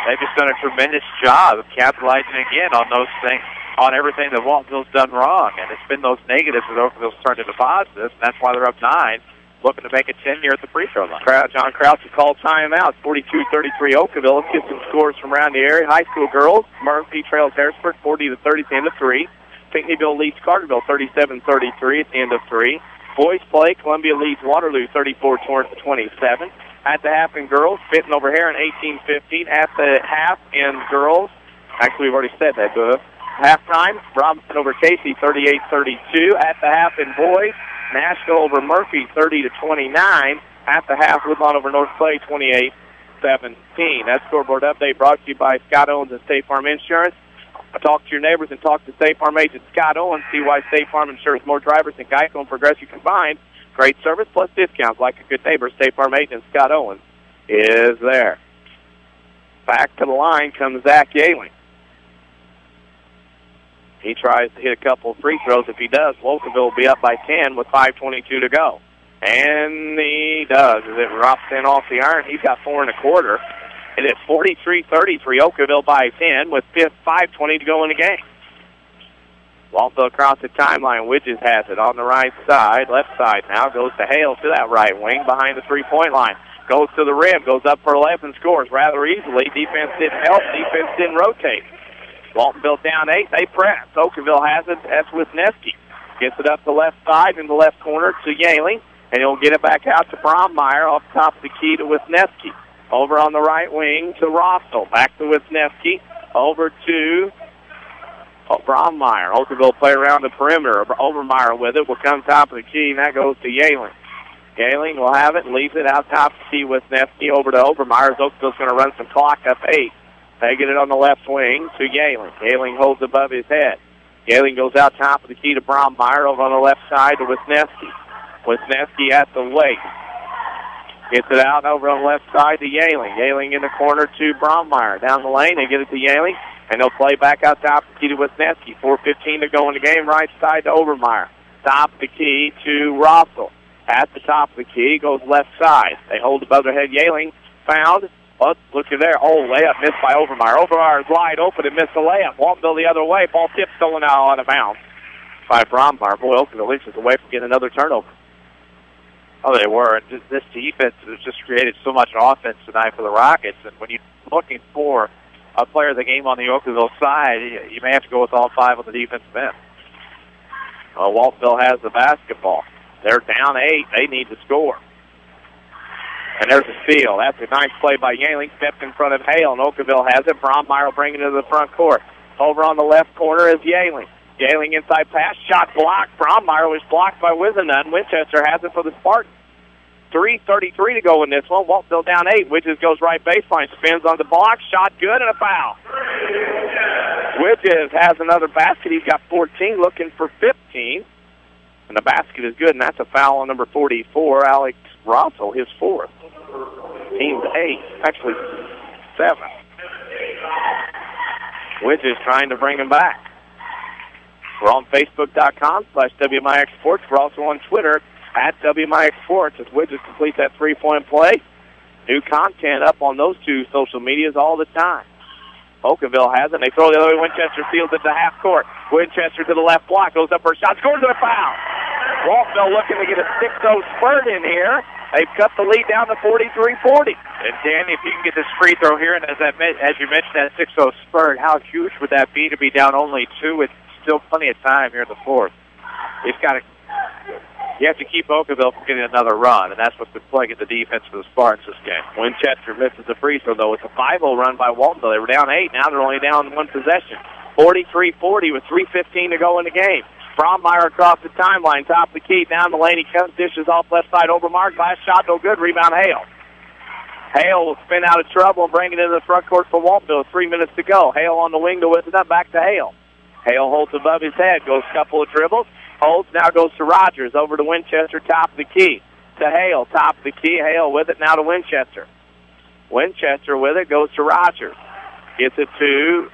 they've just done a tremendous job of capitalizing again on those things, on everything that Waltonville's done wrong, and it's been those negatives that Okawville's turned into positives, and that's why they're up 9, looking to make it 10 here at the free throw line. John Krause will call timeout. 42-33 Okawville. Let's get some scores from around the area. High school girls, Murphy trails Harrisburg 40-30 at the end of 3. Pinckneyville leads Carterville 37-33 at the end of 3. Boys play, Columbia leads Waterloo 34-27. At the half in girls, Fitton over Heron 18-15. At the half in girls, actually we've already said that, but halftime, Robinson over Casey 38-32. At the half in boys, Nashville over Murphy 30-29. At the half, Woodlawn over North Clay 28-17. That scoreboard update brought to you by Scott Owens and State Farm Insurance. Talk to your neighbors and talk to State Farm agent Scott Owens. See why State Farm insures more drivers than Geico and Progressive combined. Great service plus discounts like a good neighbor. State Farm agent Scott Owens is there. Back to the line comes Zach Yehling. He tries to hit a couple of free throws. If he does, Waltonville will be up by 10 with 5:22 to go. And he does. As it drops in off the iron, he's got 4 1/4. And it's 43-33, Okawville by 10 with 5:20 to go in the game. Waltonville across the timeline. Widges has it on the right side. Left side now goes to Hale to that right wing behind the three-point line. Goes to the rim, goes up for 11, scores rather easily. Defense didn't help. Defense didn't rotate. Waltonville down 8. They press. Okawville has it. That's Wisniewski. Gets it up the left side in the left corner to Yehling. And he'll get it back out to Brommeyer off the top of the key to Wisniewski. Over on the right wing to Rossel. Back to Wisniewski. Over to Brommeyer. Okawville play around the perimeter. Overmeyer with it will come top of the key, and that goes to Yehling. Yehling will have it and leaves it out top to key Wisniewski over to Overmeyer. Okaville's going to run some clock up 8. They get it on the left wing to Yehling. Yehling holds above his head. Yehling goes out top of the key to Brommeyer over on the left side to Wisniewski. Wisniewski at the waist. Gets it out over on the left side to Yehling. Yehling in the corner to Brommeyer. Down the lane, they get it to Yehling, and they'll play back out top of the key to Wisniewski. 4:15 to go in the game, right side to Overmeyer. Top of the key to Rossel. At the top of the key, goes left side. They hold above their head. Yehling found. Oh, look at there. Oh, layup missed by Overmeyer. Overmeyer is wide open and missed the layup. Waltonville the other way. Ball tip stolen out of bounds by Brommeyer. Boy, Okawville inches away from getting another turnover. Oh, they were. And this defense has just created so much offense tonight for the Rockets. And when you're looking for a player of the game on the Okawville side, you may have to go with all 5 on the defensive end. Waltonville has the basketball. They're down 8. They need to score. And there's a steal. That's a nice play by Yehling. Stepped in front of Hale, and Okawville has it. Brommeyer will bring it to the front court. Over on the left corner is Yehling. Yehling inside pass. Shot blocked. Brommeyer was blocked by Wisenund. Winchester has it for the Spartans. 3:33 to go in this one. Waltonville down 8. Widges goes right baseline. Spins on the block. Shot good and a foul. Widges has another basket. He's got 14, looking for 15. And the basket is good, and that's a foul on number 44, Alex Rossel, his 4th. Team's 8, actually 7. Widges trying to bring him back. We're on Facebook.com/WMIX Sports. We're also on Twitter at WMIX Sports as Widges complete that three-point play. New content up on those 2 social medias all the time. Okawville has it. They throw the other way. Winchester fields it to half court. Winchester to the left block. Goes up for a shot. Scores with a foul. Waltonville looking to get a 6-0 spurt in here. They've cut the lead down to 43-40. And Danny, if you can get this free throw here, and as you mentioned, that 6-0 spurt, how huge would that be to be down only 2 with still plenty of time here in the fourth? You have to keep Okawville from getting another run, and that's what's been plaguing the defense for the Spartans this game. Winchester misses the free throw, though. It's a 5-0 run by Waltonville. They were down 8. Now they're only down 1 possession. 43-40 with 3:15 to go in the game. Brommeyer across the timeline, top of the key, down the lane. He comes, dishes off left side over Mark. Last shot, no good. Rebound, Hale. Hale will spin out of trouble and bring it into the front court for Waltonville. 3 minutes to go. Hale on the wing to whip it up. Back to Hale. Hale holds above his head. Goes a couple of dribbles. Holds. Now goes to Rogers. Over to Winchester. Top of the key. To Hale. Top of the key. Hale with it. Now to Winchester. Winchester with it. Goes to Rogers. Gets it to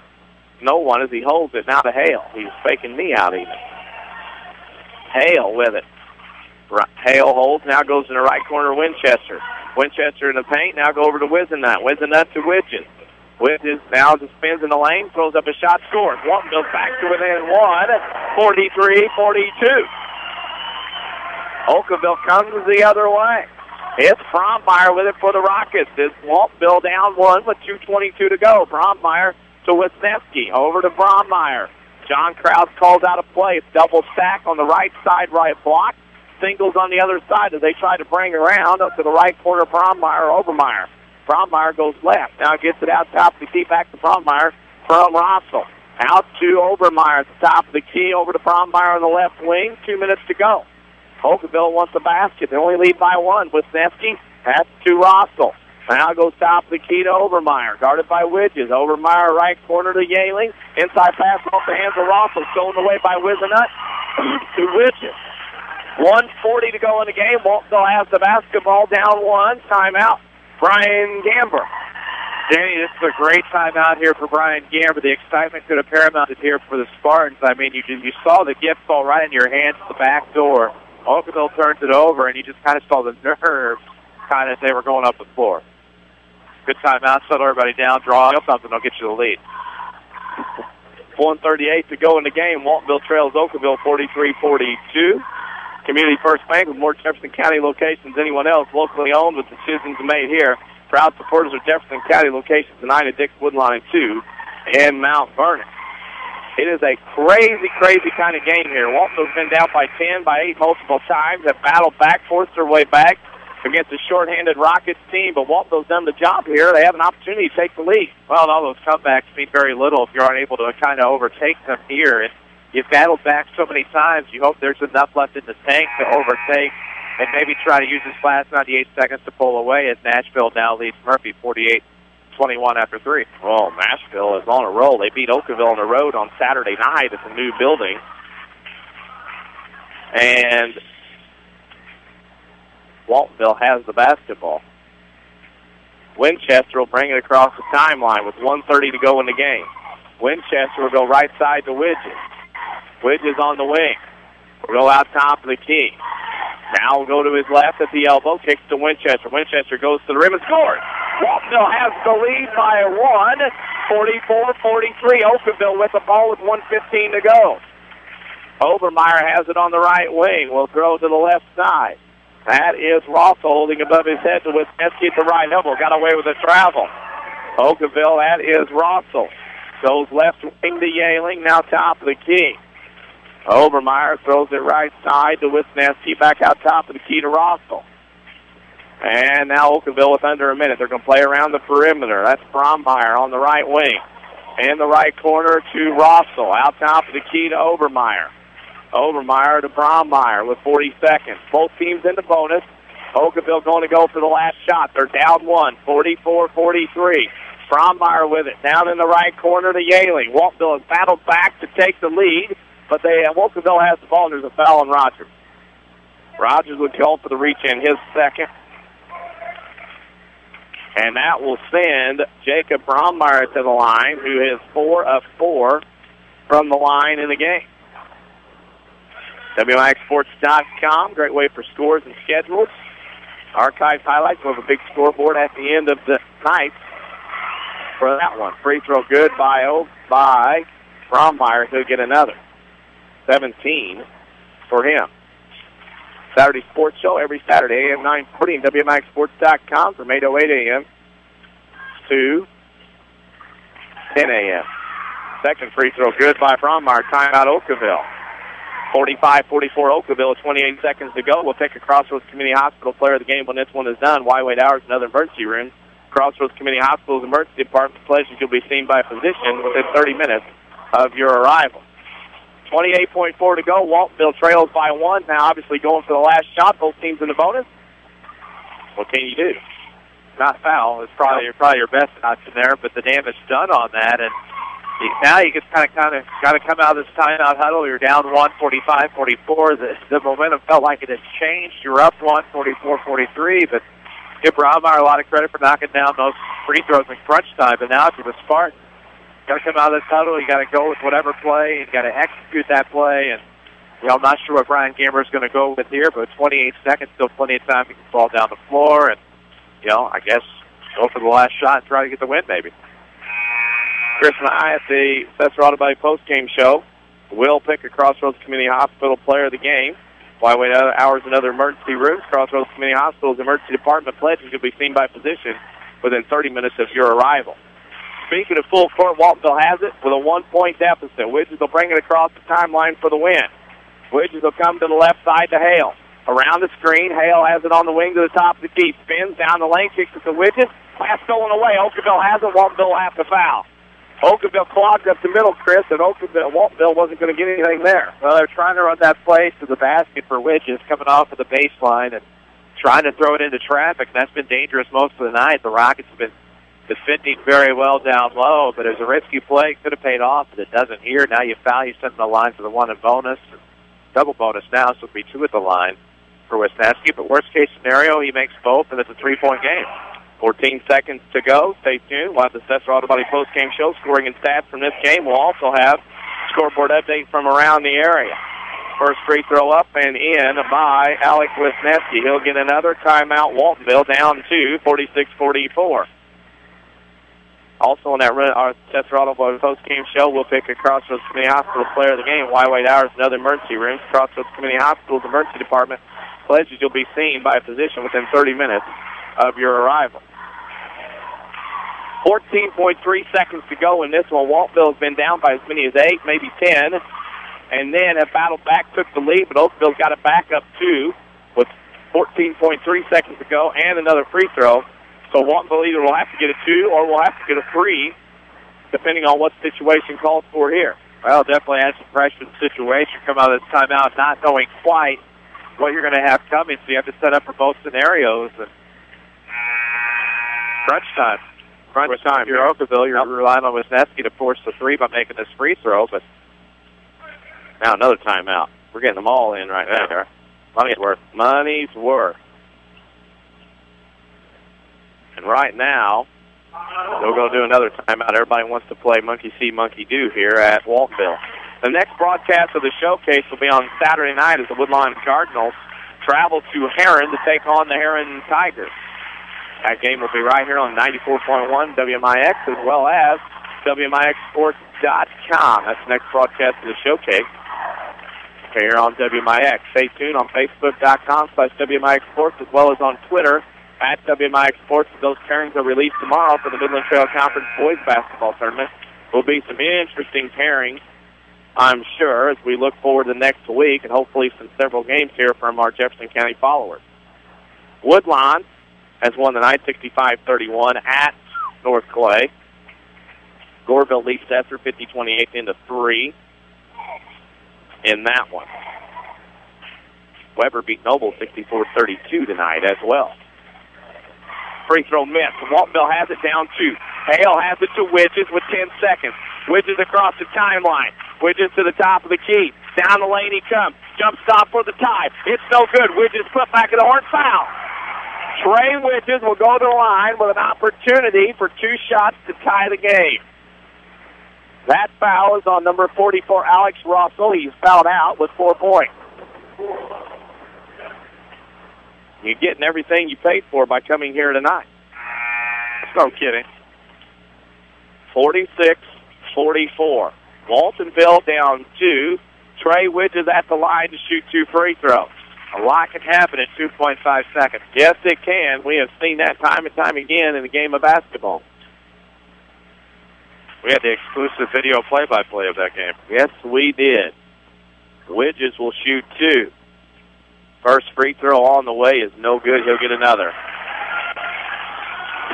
no one as he holds it. Now to Hale. He's faking me out even. Hale with it. Hale holds. Now goes in the right corner. Winchester. Winchester in the paint. Now go over to Wizenut. Wizenut to Widges. Widges now just spins in the lane. Throws up a shot. Scores. Waltonville back to within 1. 43-42. Okawville comes the other way. It's Brommeyer with it for the Rockets. It's Waltonville down 1 with 2:22 to go. Brommeyer to Wisniewski. Over to Brommeyer. John Krause calls out a play. It's double stack on the right side, right block. Singles on the other side as they try to bring around up to the right corner. Brommeyer, Obermeyer. Brommeyer goes left. Now gets it out top of the key back to Brommeyer from Rossel. Out to Obermeyer at the top of the key. Over to Brommeyer on the left wing. 2 minutes to go. Okawville wants the basket. They only lead by 1. Wisniewski. That's to Rossel. Now goes top of the key to Obermeyer. Guarded by Widges. Obermeyer right corner to Yaling. Inside pass off the hands of Rossel. Stolen away by Wizenut to Widges. 1:40 to go in the game. Waltonville has the basketball down 1. Timeout. Brian Gamber. Danny, this is a great timeout here for Brian Gamber. The excitement could have paramounted here for the Spartans. I mean, you saw the gift fall right in your hands at the back door. Okawville turns it over, and you just kind of saw the nerves kind of as they were going up the floor. Good timeout. Settle everybody down. Draw up something. They'll get you the lead. 1:38 to go in the game. Waltonville trails Okawville 43-42. Community First Bank with more Jefferson County locations than anyone else. Locally owned with decisions made here. Proud supporters of Jefferson County locations tonight at Dix, Woodlawn, and 2 in Mount Vernon. It is a crazy, crazy kind of game here. Waltonville's been down by 10, by 8 multiple times. Have battled back, forced their way back against a shorthanded Rockets team, but Waltonville's done the job here. They have an opportunity to take the lead. Well, all those comebacks mean very little if you aren't able to kind of overtake them here. And you've battled back so many times, you hope there's enough left in the tank to overtake and maybe try to use this last 98 seconds to pull away as Nashville now leads Murphy 48-21 after 3. Well, Nashville is on a roll. They beat Okawville on the road on Saturday night at the new building. And Waltonville has the basketball. Winchester will bring it across the timeline with 1:30 to go in the game. Winchester will go right side to Widges. Widges on the wing. Will go out top of the key. Now will go to his left at the elbow. Kicks to Winchester. Winchester goes to the rim and scores. Waltonville has the lead by 1. 44-43. Okawville with the ball with 1:15 to go. Obermeyer has it on the right wing. Will throw to the left side. That is Rossel holding above his head to Wisniewski at the right elbow. Got away with a travel. Okawville, that is Rossel. Goes left wing to Yaling. Now top of the key. Obermeyer throws it right side to Wisniewski. Back out top of the key to Rossel. And now Okawville with under a minute. They're going to play around the perimeter. That's Brommeyer on the right wing. In the right corner to Rossel. Out top of the key to Obermeyer. Obermeyer to Brommeyer with 40 seconds. Both teams in the bonus. Okawville going to go for the last shot. They're down 1, 44-43. Brommeyer with it. Down in the right corner to Yaling. Waltonville has battled back to take the lead, but Okawville has the ball. There's a foul on Rogers. Rogers would call for the reach in his second. And that will send Jacob Brommeyer to the line, who is 4 of 4 from the line in the game. WMIXSports.com, great way for scores and schedules. Archives highlights. We'll have a big scoreboard at the end of the night for that one. Free throw good by Brommeyer. He'll get another. 17 for him. Saturday Sports Show every Saturday, AM 940 and WMIXsports.com from 8:08 a.m. to 10 a.m. Second free throw good by Brommeyer. Timeout Okawville. 45-44 Okawville, 28 seconds to go. We'll take a Crossroads Community Hospital player of the game when this one is done. Wide hours, another emergency room. Crossroads Community Hospital's emergency department pledges you'll be seen by a physician within 30 minutes of your arrival. 28.4 to go. Waltonville trails by 1. Now, obviously, going for the last shot. Both teams in the bonus. What can you do? Not foul. It's probably your best option there, but the damage done on that, and now you just kind of come out of this timeout huddle. You're down 145-44. The momentum felt like it had changed. You're up 144-43, but give Brommeyer a lot of credit for knocking down those free throws in crunch time. But now if you're the Spartans, you got to come out of this huddle. You got to go with whatever play. You got to execute that play. And I'm not sure what Brian Gamer is going to go with here, but 28 seconds, still plenty of time. You can fall down the floor, and I guess go for the last shot and try to get the win, maybe. Chris and I at the Sesser-Valier post-game show will pick a Crossroads Community Hospital player of the game. Wide hours and other emergency rooms. Crossroads Community Hospital's emergency department pledges you'll be seen by physician within 30 minutes of your arrival. Speaking of full court, Waltonville has it with a 1-point deficit. Widges will bring it across the timeline for the win. Widges will come to the left side to Hale. Around the screen, Hale has it on the wing to the top of the key. Spins down the lane, kicks it to Widges. Pass stolen away. Okawville has it. Waltonville will have to foul. Okawville clogged up the middle, Chris, and Waltonville wasn't going to get anything there. Well, they're trying to run that play to the basket for Widges, coming off of the baseline and trying to throw it into traffic. That's been dangerous most of the night. The Rockets have been defending very well down low, but it was a risky play. Could have paid off, but it doesn't here. Now you foul, you send the line for the one and bonus. Double bonus now, so it'll be 2 at the line for Wisnaski. But worst-case scenario, he makes both, and it's a 3-point game. 14 seconds to go. Stay tuned. We'll have the Sesser-Valier post-game show. Scoring and stats from this game. We'll also have scoreboard update from around the area. First free throw up and in by Alec Wisnaski. He'll get another timeout. Waltonville down 2, 46-44. Also on that our Sesser-Valier post-game show, we'll pick a Crossroads Community Hospital player of the game. Wide hours and other emergency rooms. Crossroads Community Hospital's emergency department pledges you'll be seen by a physician within 30 minutes of your arrival. 14.3 seconds to go in this one. Waltonville has been down by as many as 8, maybe 10, and then have battled back, took the lead, but Okaville's got it back up 2 with 14.3 seconds to go and another free throw. So Waltonville either will have to get a 2 or will have to get a 3, depending on what situation calls for here. Well, definitely has some pressure in the situation. Come out of this timeout not knowing quite what you're going to have coming, so you have to set up for both scenarios. And crunch time. If you're Okawville, you're relying on Wisnaski to force the 3 by making this free throw, but now another timeout. We're getting them all in right there. Money's worth. And right now, we're going to do another timeout. Everybody wants to play monkey see, monkey do here at Waltonville. The next broadcast of the showcase will be on Saturday night as the Woodlawn Cardinals travel to Heron to take on the Heron Tigers. That game will be right here on 94.1 WMIX as well as WMIXsports.com. That's the next broadcast of the showcase here on WMIX. Stay tuned on Facebook.com/WMIXsports as well as on Twitter at WMIXsports. Those pairings are released tomorrow for the Midland Trail Conference Boys Basketball Tournament. Will be some interesting pairings, I'm sure, as we look forward to next week and hopefully several games here from our Jefferson County followers. Woodlawn has won the night 65-31 at North Clay. Goreville leads Sesser 50-28 into 3 in that one. Weber beat Noble 64-32 tonight as well. Free throw miss. Waltonville has it down 2. Hale has it to Widges with 10 seconds. Widges across the timeline. Widges to the top of the key. Down the lane he comes. Jump stop for the tie. It's no good. Widges put back in the horn. Foul. Trey Widges will go to the line with an opportunity for 2 shots to tie the game. That foul is on number 44, Alex Russell. He's fouled out with 4 points. You're getting everything you paid for by coming here tonight. No kidding. 46-44. Waltonville down 2. Trey Widges at the line to shoot 2 free throws. A lot can happen in 2.5 seconds. Yes, it can. We have seen that time and time again in the game of basketball. We had the exclusive video play-by-play of that game. Yes, we did. Widges will shoot 2. First free throw on the way is no good. He'll get another.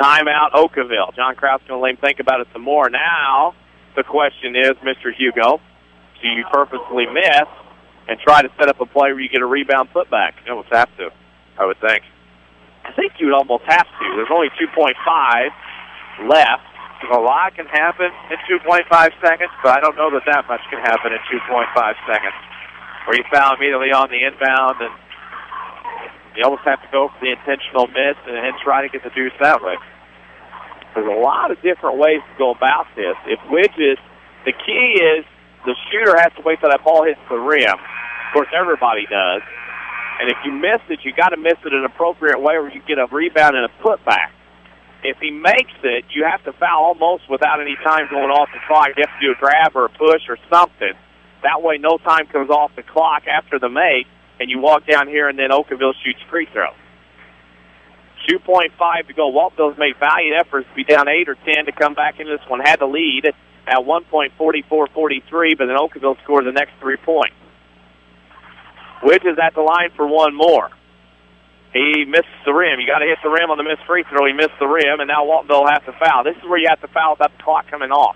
Timeout, Okawville. John Kraus going to let him think about it some more. Now, the question is, Mr. Hugo, do you purposely miss and try to set up a play where you get a rebound putback? You almost have to, I would think. I think you would almost have to. There's only 2.5 left. A lot can happen in 2.5 seconds, but I don't know that much can happen in 2.5 seconds. Where you foul immediately on the inbound, and you almost have to go for the intentional miss and try to get the deuce that way. There's a lot of different ways to go about this. If Widges, the key is the shooter has to wait till that ball hits the rim. Of course, everybody does. And if you miss it, you got to miss it in an appropriate way where you get a rebound and a putback. If he makes it, you have to foul almost without any time going off the clock. You have to do a grab or a push or something. That way no time comes off the clock after the make, and you walk down here, and then Okawville shoots free throw. 2.5 to go. Waltonville's made valiant efforts to be down 8 or 10 to come back into this one. Had the lead at 1.44-43, but then Okawville scored the next 3 points. Widges at the line for one more. He missed the rim. You got to hit the rim on the missed free throw. He missed the rim, and now Waltonville has to foul. This is where you have to foul without the clock coming off.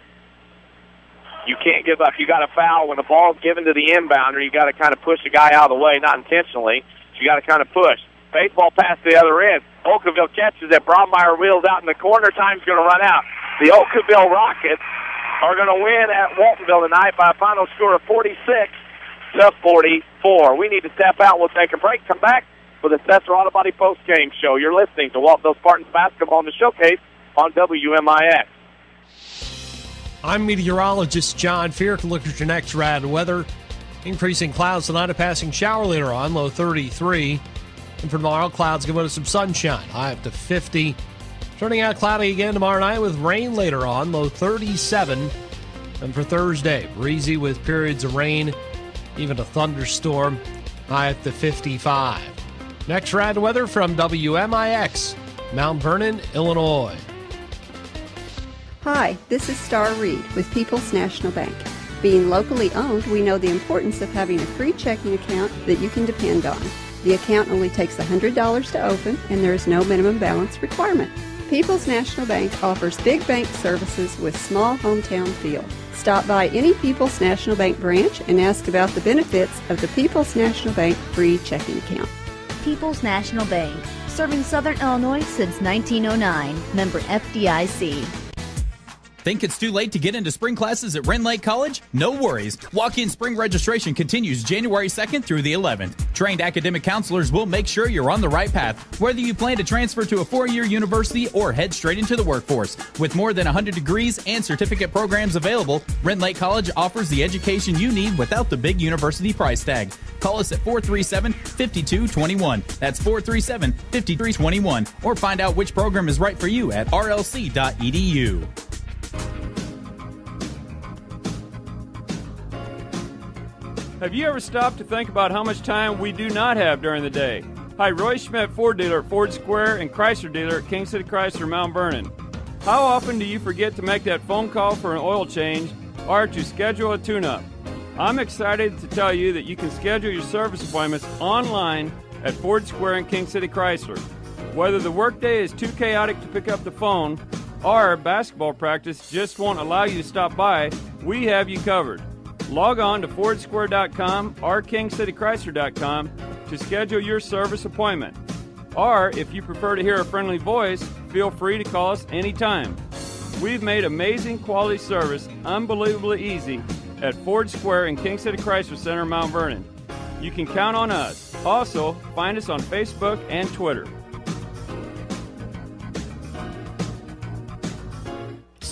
You can't give up. You got to foul when the ball's given to the inbounder. You got to kind of push the guy out of the way, not intentionally. You got to kind of push. Baseball pass to the other end. Okawville catches it. Brommeyer wheels out in the corner. Time's going to run out. The Okawville Rockets are going to win at Waltonville tonight by a final score of 46-44. We need to step out. We'll take a break. Come back for the Sesser Auto Body post-game show. You're listening to Waltonville Spartans basketball in the showcase on WMIX. I'm meteorologist John Feark. Look at your next rad weather. Increasing clouds tonight, a passing shower later on, low 33. And for tomorrow, clouds give way to some sunshine, high up to 50. Turning out cloudy again tomorrow night with rain later on, low 37. And for Thursday, breezy with periods of rain, even a thunderstorm, high up to 55. Next rad weather from WMIX, Mount Vernon, Illinois. Hi, this is Star Reed with People's National Bank. Being locally owned, we know the importance of having a free checking account that you can depend on. The account only takes $100 to open, and there is no minimum balance requirement. People's National Bank offers big bank services with small hometown feel. Stop by any People's National Bank branch and ask about the benefits of the People's National Bank free checking account. People's National Bank, serving Southern Illinois since 1909. Member FDIC. Think it's too late to get into spring classes at Wren Lake College? No worries. Walk-in spring registration continues January 2nd through the 11th. Trained academic counselors will make sure you're on the right path, whether you plan to transfer to a 4-year university or head straight into the workforce. With more than 100 degrees and certificate programs available, Wren Lake College offers the education you need without the big university price tag. Call us at 437-5221. That's 437-5321. Or find out which program is right for you at rlc.edu. Have you ever stopped to think about how much time we do not have during the day? Hi, Roy Schmidt, Ford dealer at Ford Square and Chrysler dealer at King City Chrysler, Mount Vernon. How often do you forget to make that phone call for an oil change or to schedule a tune-up? I'm excited to tell you that you can schedule your service appointments online at Ford Square and King City Chrysler. Whether the workday is too chaotic to pick up the phone or basketball practice just won't allow you to stop by, we have you covered. Log on to FordSquare.com or KingCityChrysler.com to schedule your service appointment. Or, if you prefer to hear a friendly voice, feel free to call us anytime. We've made amazing quality service unbelievably easy at Ford Square and King City Chrysler Center, Mount Vernon. You can count on us. Also, find us on Facebook and Twitter.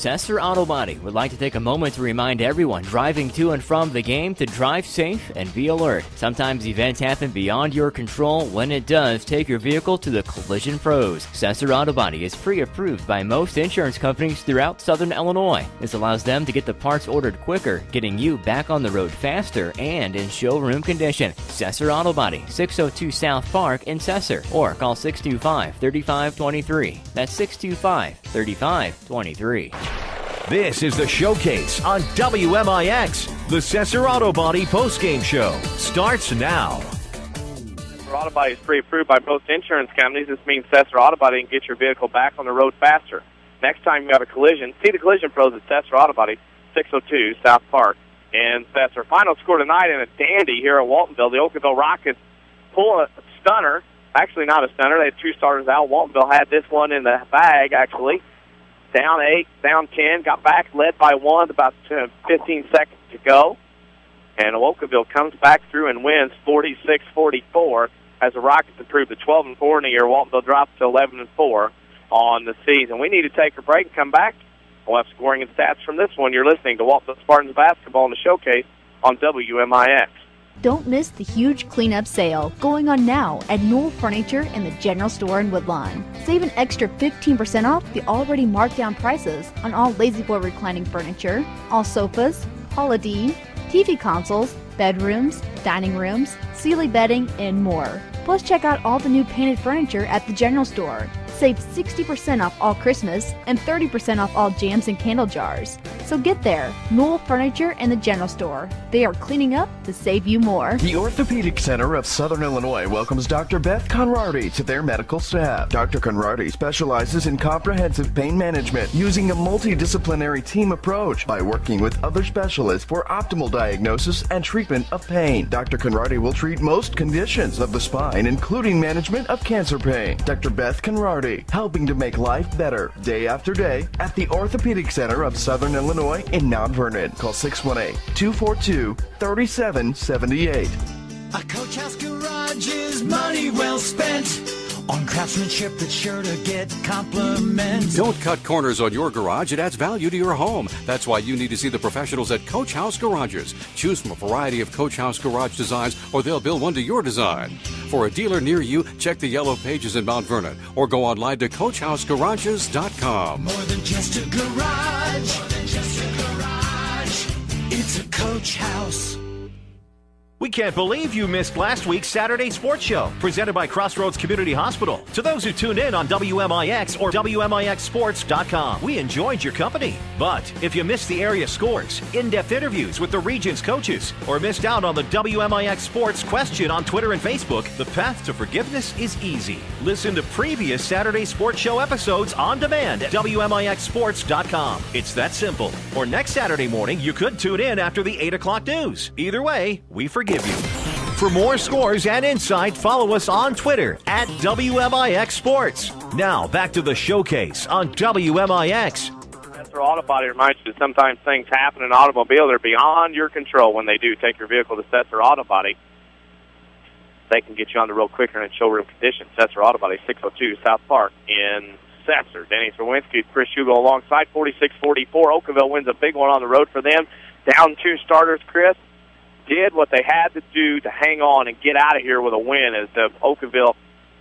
Sesser Auto Body would like to take a moment to remind everyone driving to and from the game to drive safe and be alert. Sometimes events happen beyond your control. When it does, take your vehicle to the collision pros. Sesser Auto Body is pre-approved by most insurance companies throughout Southern Illinois. This allows them to get the parts ordered quicker, getting you back on the road faster and in showroom condition. Sesser Auto Body, 602 South Park in Sesser, or call 625-3523. That's 625-3523. This is the Showcase on WMIX. The Sesser Auto Body postgame show starts now. Sesser Auto Body is pre-approved by most insurance companies. This means Sesser Auto Body can get your vehicle back on the road faster. Next time you have a collision, see the collision pros at Sesser Auto Body, 602 South Park in Sesser. Final score tonight in a dandy here at Waltonville. The Okawville Rockets pull a stunner. Actually, not a stunner. They had two starters out. Waltonville had this one in the bag, actually. Down 8, down 10, got back, led by 1 with about 15 seconds to go. And Okawville comes back through and wins 46-44 as the Rockets improve to 12-4 in the year. Waltonville drops to 11-4 on the season. We need to take a break and come back. We'll have scoring and stats from this one. You're listening to Waltonville Spartans basketball in the Showcase on WMIX. Don't miss the huge cleanup sale going on now at Knoll Furniture in the General Store in Woodlawn. Save an extra 15% off the already marked down prices on all La-Z-Boy reclining furniture, all sofas, holiday, TV consoles, bedrooms, dining rooms, Sealy bedding, and more. Plus, check out all the new painted furniture at the General Store. Save 60% off all Christmas and 30% off all jams and candle jars. So get there, Knoll Furniture and the General Store. They are cleaning up to save you more. The Orthopedic Center of Southern Illinois welcomes Dr. Beth Conradi to their medical staff. Dr. Conradi specializes in comprehensive pain management using a multidisciplinary team approach by working with other specialists for optimal diagnosis and treatment of pain. Dr. Conradi will treat most conditions of the spine, including management of cancer pain. Dr. Beth Conradi, helping to make life better day after day at the Orthopedic Center of Southern Illinois in Mount Vernon. Call 618-242-3778. A Coach House Garage is money well spent on craftsmanship that's sure to get compliments. Don't cut corners on your garage. It adds value to your home. That's why you need to see the professionals at Coach House Garages. Choose from a variety of Coach House garage designs, or they'll build one to your design. For a dealer near you, check the yellow pages in Mount Vernon, or go online to CoachHouseGarages.com. More than just a garage. More than just a garage. It's a Coach House. We can't believe you missed last week's Saturday Sports Show, presented by Crossroads Community Hospital. To those who tuned in on WMIX or WMIXsports.com, we enjoyed your company. But if you missed the area scores, in-depth interviews with the region's coaches, or missed out on the WMIX Sports question on Twitter and Facebook, the path to forgiveness is easy. Listen to previous Saturday Sports Show episodes on demand at WMIXsports.com. It's that simple. Or next Saturday morning, you could tune in after the 8 o'clock news. Either way, we forgive you. For more scores and insight, follow us on Twitter at WMIX Sports. Now, back to the Showcase on WMIX. Sesser Auto Body reminds you that sometimes things happen in an automobile that are beyond your control. When they do, take your vehicle to Sesser Auto Body. They can get you on the road quicker and in showroom condition. Sesser Auto Body, 602 South Park in Sesser. Denny Czerwinski, Chris Hugo alongside, 46-44. Okawville wins a big one on the road for them. Down 2 starters, Chris. Did what they had to do to hang on and get out of here with a win as the Okawville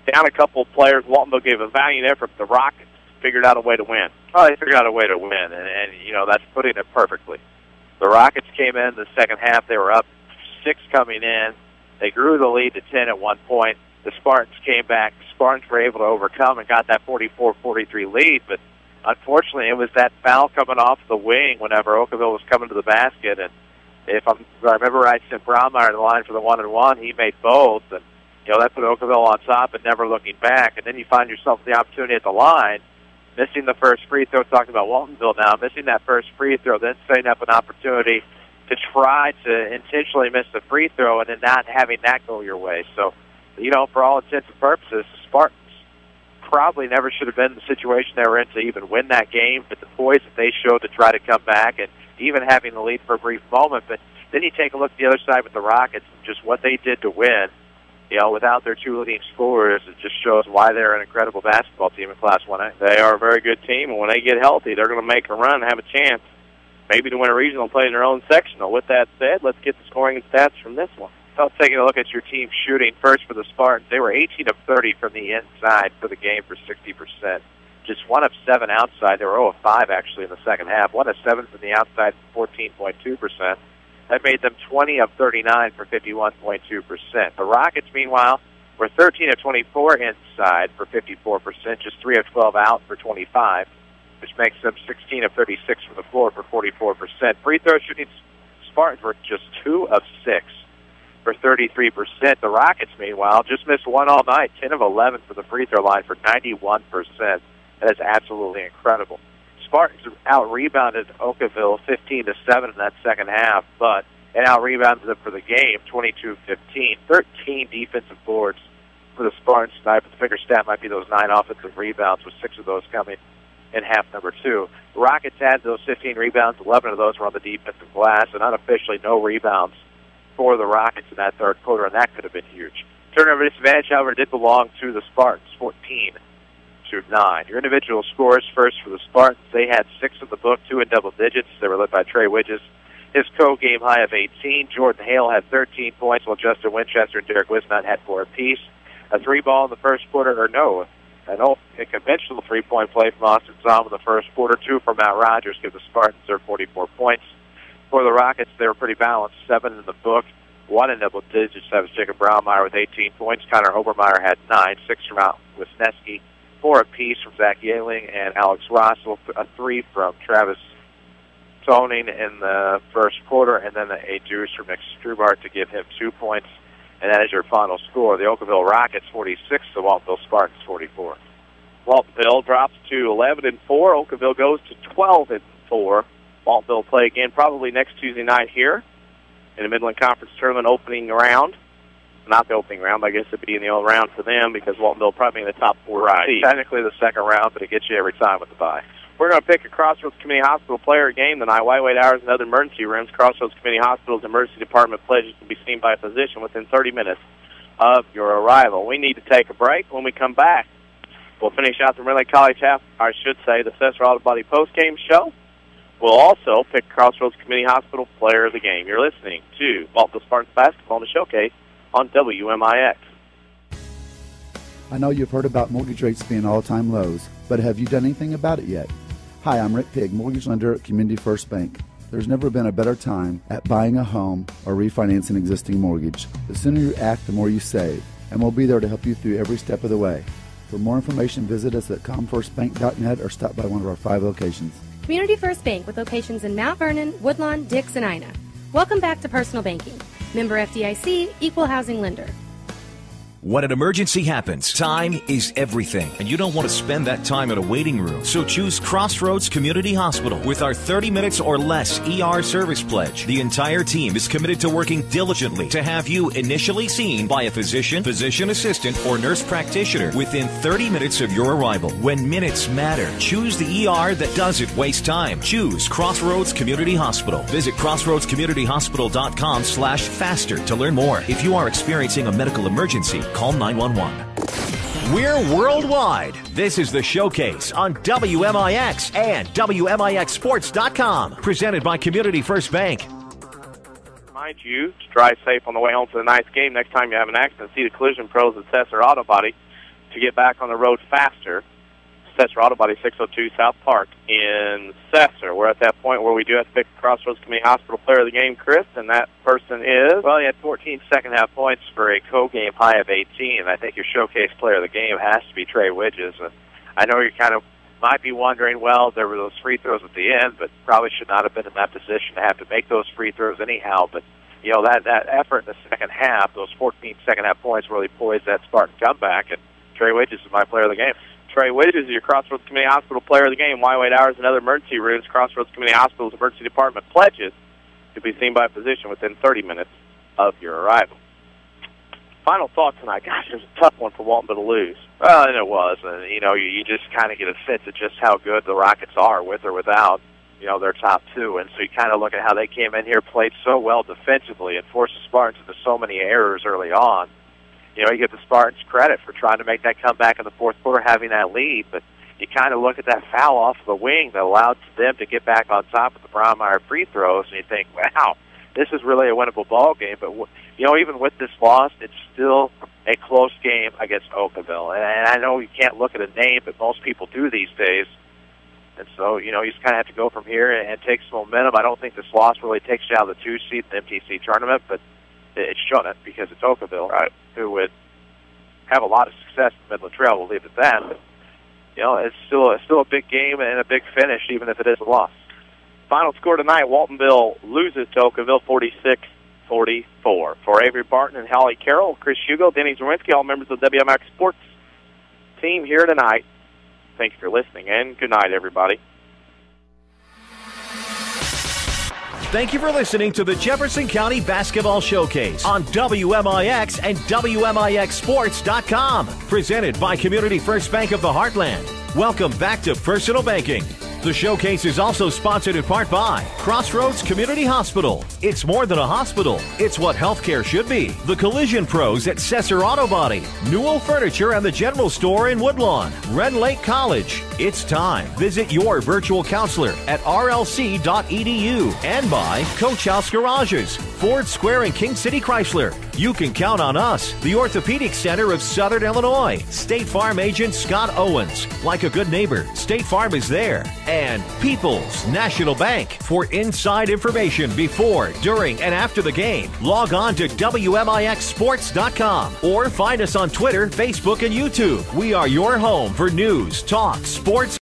down a couple of players. Waltonville gave a valiant effort, but the Rockets figured out a way to win. Oh, they figured out a way to win, and you know, that's putting it perfectly. The Rockets came in the second half. They were up 6 coming in. They grew the lead to 10 at one point. The Spartans came back. The Spartans were able to overcome and got that 44-43 lead, but unfortunately it was that foul coming off the wing whenever Okawville was coming to the basket, and if I remember right, St. Brownmeyer in the line for the 1-and-1, he made both, and you know, that put Okawville on top and never looking back. And then you find yourself the opportunity at the line, missing the first free throw, talking about Waltonville now, missing that first free throw, then setting up an opportunity to try to intentionally miss the free throw and then not having that go your way. So, you know, for all intents and purposes, the Spartans probably never should have been in the situation they were in to even win that game, but the poise that they showed to try to come back and even having the lead for a brief moment. But then you take a look at the other side with the Rockets, just what they did to win. without their two leading scorers, it just shows why they're an incredible basketball team in Class 1A. They are a very good team, and when they get healthy, they're going to make a run and have a chance, maybe to win a regional, play in their own sectional. With that said, let's get the scoring and stats from this one. So taking a look at your team shooting first for the Spartans, they were 18 of 30 from the inside for the game for 60%. Just 1 of 7 outside. They were 0 of 5 actually in the second half. 1 of 7 from the outside for 14.2%. That made them 20 of 39 for 51.2%. The Rockets, meanwhile, were 13 of 24 inside for 54%, just 3 of 12 out for 25, which makes them 16 of 36 from the floor for 44%. Free throw shooting Spartans were just 2 of 6 for 33%. The Rockets, meanwhile, just missed 1 all night, 10 of 11 for the free throw line for 91%. That is absolutely incredible. Spartans out-rebounded Okawville 15-7 in that second half, but it out-rebounded them for the game 22-15. 13 defensive boards for the Spartans tonight, but the bigger stat might be those 9 offensive rebounds, with 6 of those coming in half number 2. The Rockets had those 15 rebounds. 11 of those were on the defensive glass, and unofficially no rebounds for the Rockets in that third quarter, and that could have been huge. Turnover disadvantage, however, did belong to the Spartans, 14-9. Your individual scores first for the Spartans. They had 6 of the book, 2 in double digits. They were led by Trey Widges, his co-game high of 18. Jordan Hale had 13 points, while Justin Winchester and Derek Wisnott had 4 apiece. A 3-ball in the first quarter, a conventional 3-point play from Austin Zahn in the first quarter. 2 from Matt Rogers give the Spartans their 44 points. For the Rockets, they were pretty balanced. 7 in the book, 1 in double digits. That was Jacob Brownmeyer with 18 points. Connor Obermeyer had 9, 6 from Al Wisniewski, 4 apiece from Zach Yealing and Alex Rossel, a 3 from Travis Toning in the first quarter, and then a deuce from Nick Strubart to give him 2 points. And that is your final score. The Okawville Rockets 46, the Waltonville Spartans 44. Waltonville drops to 11-4. Okawville goes to 12-4. Waltonville play again probably next Tuesday night here in the Midland Conference Tournament opening round. Not the opening round, but I guess it'd be in the old round for them because Waltonville will probably be in the top 4. Right. Technically the second round, but it gets you every time with the bye. We're going to pick a Crossroads Community Hospital player game tonight. White wait hours and other emergency rooms. Crossroads Community Hospital's emergency department pledges to be seen by a physician within 30 minutes of your arrival. We need to take a break. When we come back, we'll finish out the Red Lake College the Sesser Auto Body post-game show. We'll also pick Crossroads Community Hospital player of the game. You're listening to Waltonville Spartans basketball in the showcase on WMIX. I know you've heard about mortgage rates being all-time lows, but have you done anything about it yet? Hi, I'm Rick Pigg, mortgage lender at Community First Bank. There's never been a better time at buying a home or refinancing an existing mortgage. The sooner you act, the more you save, and we'll be there to help you through every step of the way. For more information, visit us at comfirstbank.net or stop by one of our 5 locations. Community First Bank with locations in Mount Vernon, Woodlawn, Dix, and Ina. Welcome back to Personal Banking. Member FDIC, Equal Housing Lender. When an emergency happens, time is everything, and you don't want to spend that time in a waiting room. So choose Crossroads Community Hospital. With our 30 minutes or less ER service pledge, the entire team is committed to working diligently to have you initially seen by a physician, physician assistant, or nurse practitioner within 30 minutes of your arrival. When minutes matter, choose the ER that doesn't waste time. Choose Crossroads Community Hospital. Visit crossroadscommunityhospital.com/faster to learn more. If you are experiencing a medical emergency, call 911. We're worldwide. This is the Showcase on WMIX and WMIXsports.com. Presented by Community First Bank. Remind you to drive safe on the way home for the night's game. Next time you have an accident, see the collision pros at Sesser Auto Body to get back on the road faster. Sesser Auto Body, 602 South Park in Sesser. We're at that point where we do have to pick Crossroads Community Hospital player of the game, Chris, and that person is, well, he had 14 second-half points for a co-game high of 18. I think your showcase player of the game has to be Trey Widges. I know you kind of might be wondering, well, there were those free throws at the end, but probably should not have been in that position to have to make those free throws anyhow. But, you know, that effort in the second half, those 14 second-half points really poised that Spartan comeback, and Trey Widges is my player of the game. Trey Widges is your Crossroads Community Hospital player of the game. Why wait hours and other emergency rooms? Crossroads Community Hospital's emergency department pledges to be seen by a physician within 30 minutes of your arrival. Final thought tonight. Gosh, it was a tough one for Waltonville to lose. Well, and it was. And, you know, you just kind of get a sense of just how good the Rockets are with or without, you know, their top 2. And so you kind of look at how they came in here, played so well defensively, and forced the Spartans into so many errors early on. you get the Spartans credit for trying to make that comeback in the fourth quarter, having that lead, but you kind of look at that foul off the wing that allowed them to get back on top of the Browmeyer free throws, and you think, wow, this is really a winnable ball game. But, even with this loss, it's still a close game against Okawville. And I know you can't look at a name, but most people do these days. And so, you just kind of have to go from here and take some momentum. I don't think this loss really takes you out of the 2 seed in the MTC tournament, but it shouldn't because it's Okawville, right, who would have a lot of success in the Midland Trail. We'll leave it at that. But, it's still a big game and a big finish, even if it is a loss. Final score tonight, Waltonville loses to Okawville 46-44. For Avery Barton and Holly Carroll, Chris Hugo, Denny Czerwinski, all members of the WMIX Sports team here tonight. Thank you for listening, and good night, everybody. Thank you for listening to the Jefferson County Basketball Showcase on WMIX and WMIXSports.com. Presented by Community First Bank of the Heartland. Welcome back to Personal Banking. The showcase is also sponsored in part by Crossroads Community Hospital. It's more than a hospital. It's what healthcare should be. The Collision Pros at Sesser Auto Body. Newell Furniture and the General Store in Woodlawn. Red Lake College. It's time. Visit your virtual counselor at rlc.edu. And by Coach House Garages. Ford Square and King City Chrysler. You can count on us, the Orthopedic Center of Southern Illinois. State Farm agent Scott Owens. Like a good neighbor, State Farm is there. And People's National Bank. For inside information before, during, and after the game, log on to WMIXSports.com or find us on Twitter, Facebook, and YouTube. We are your home for news, talk, sports,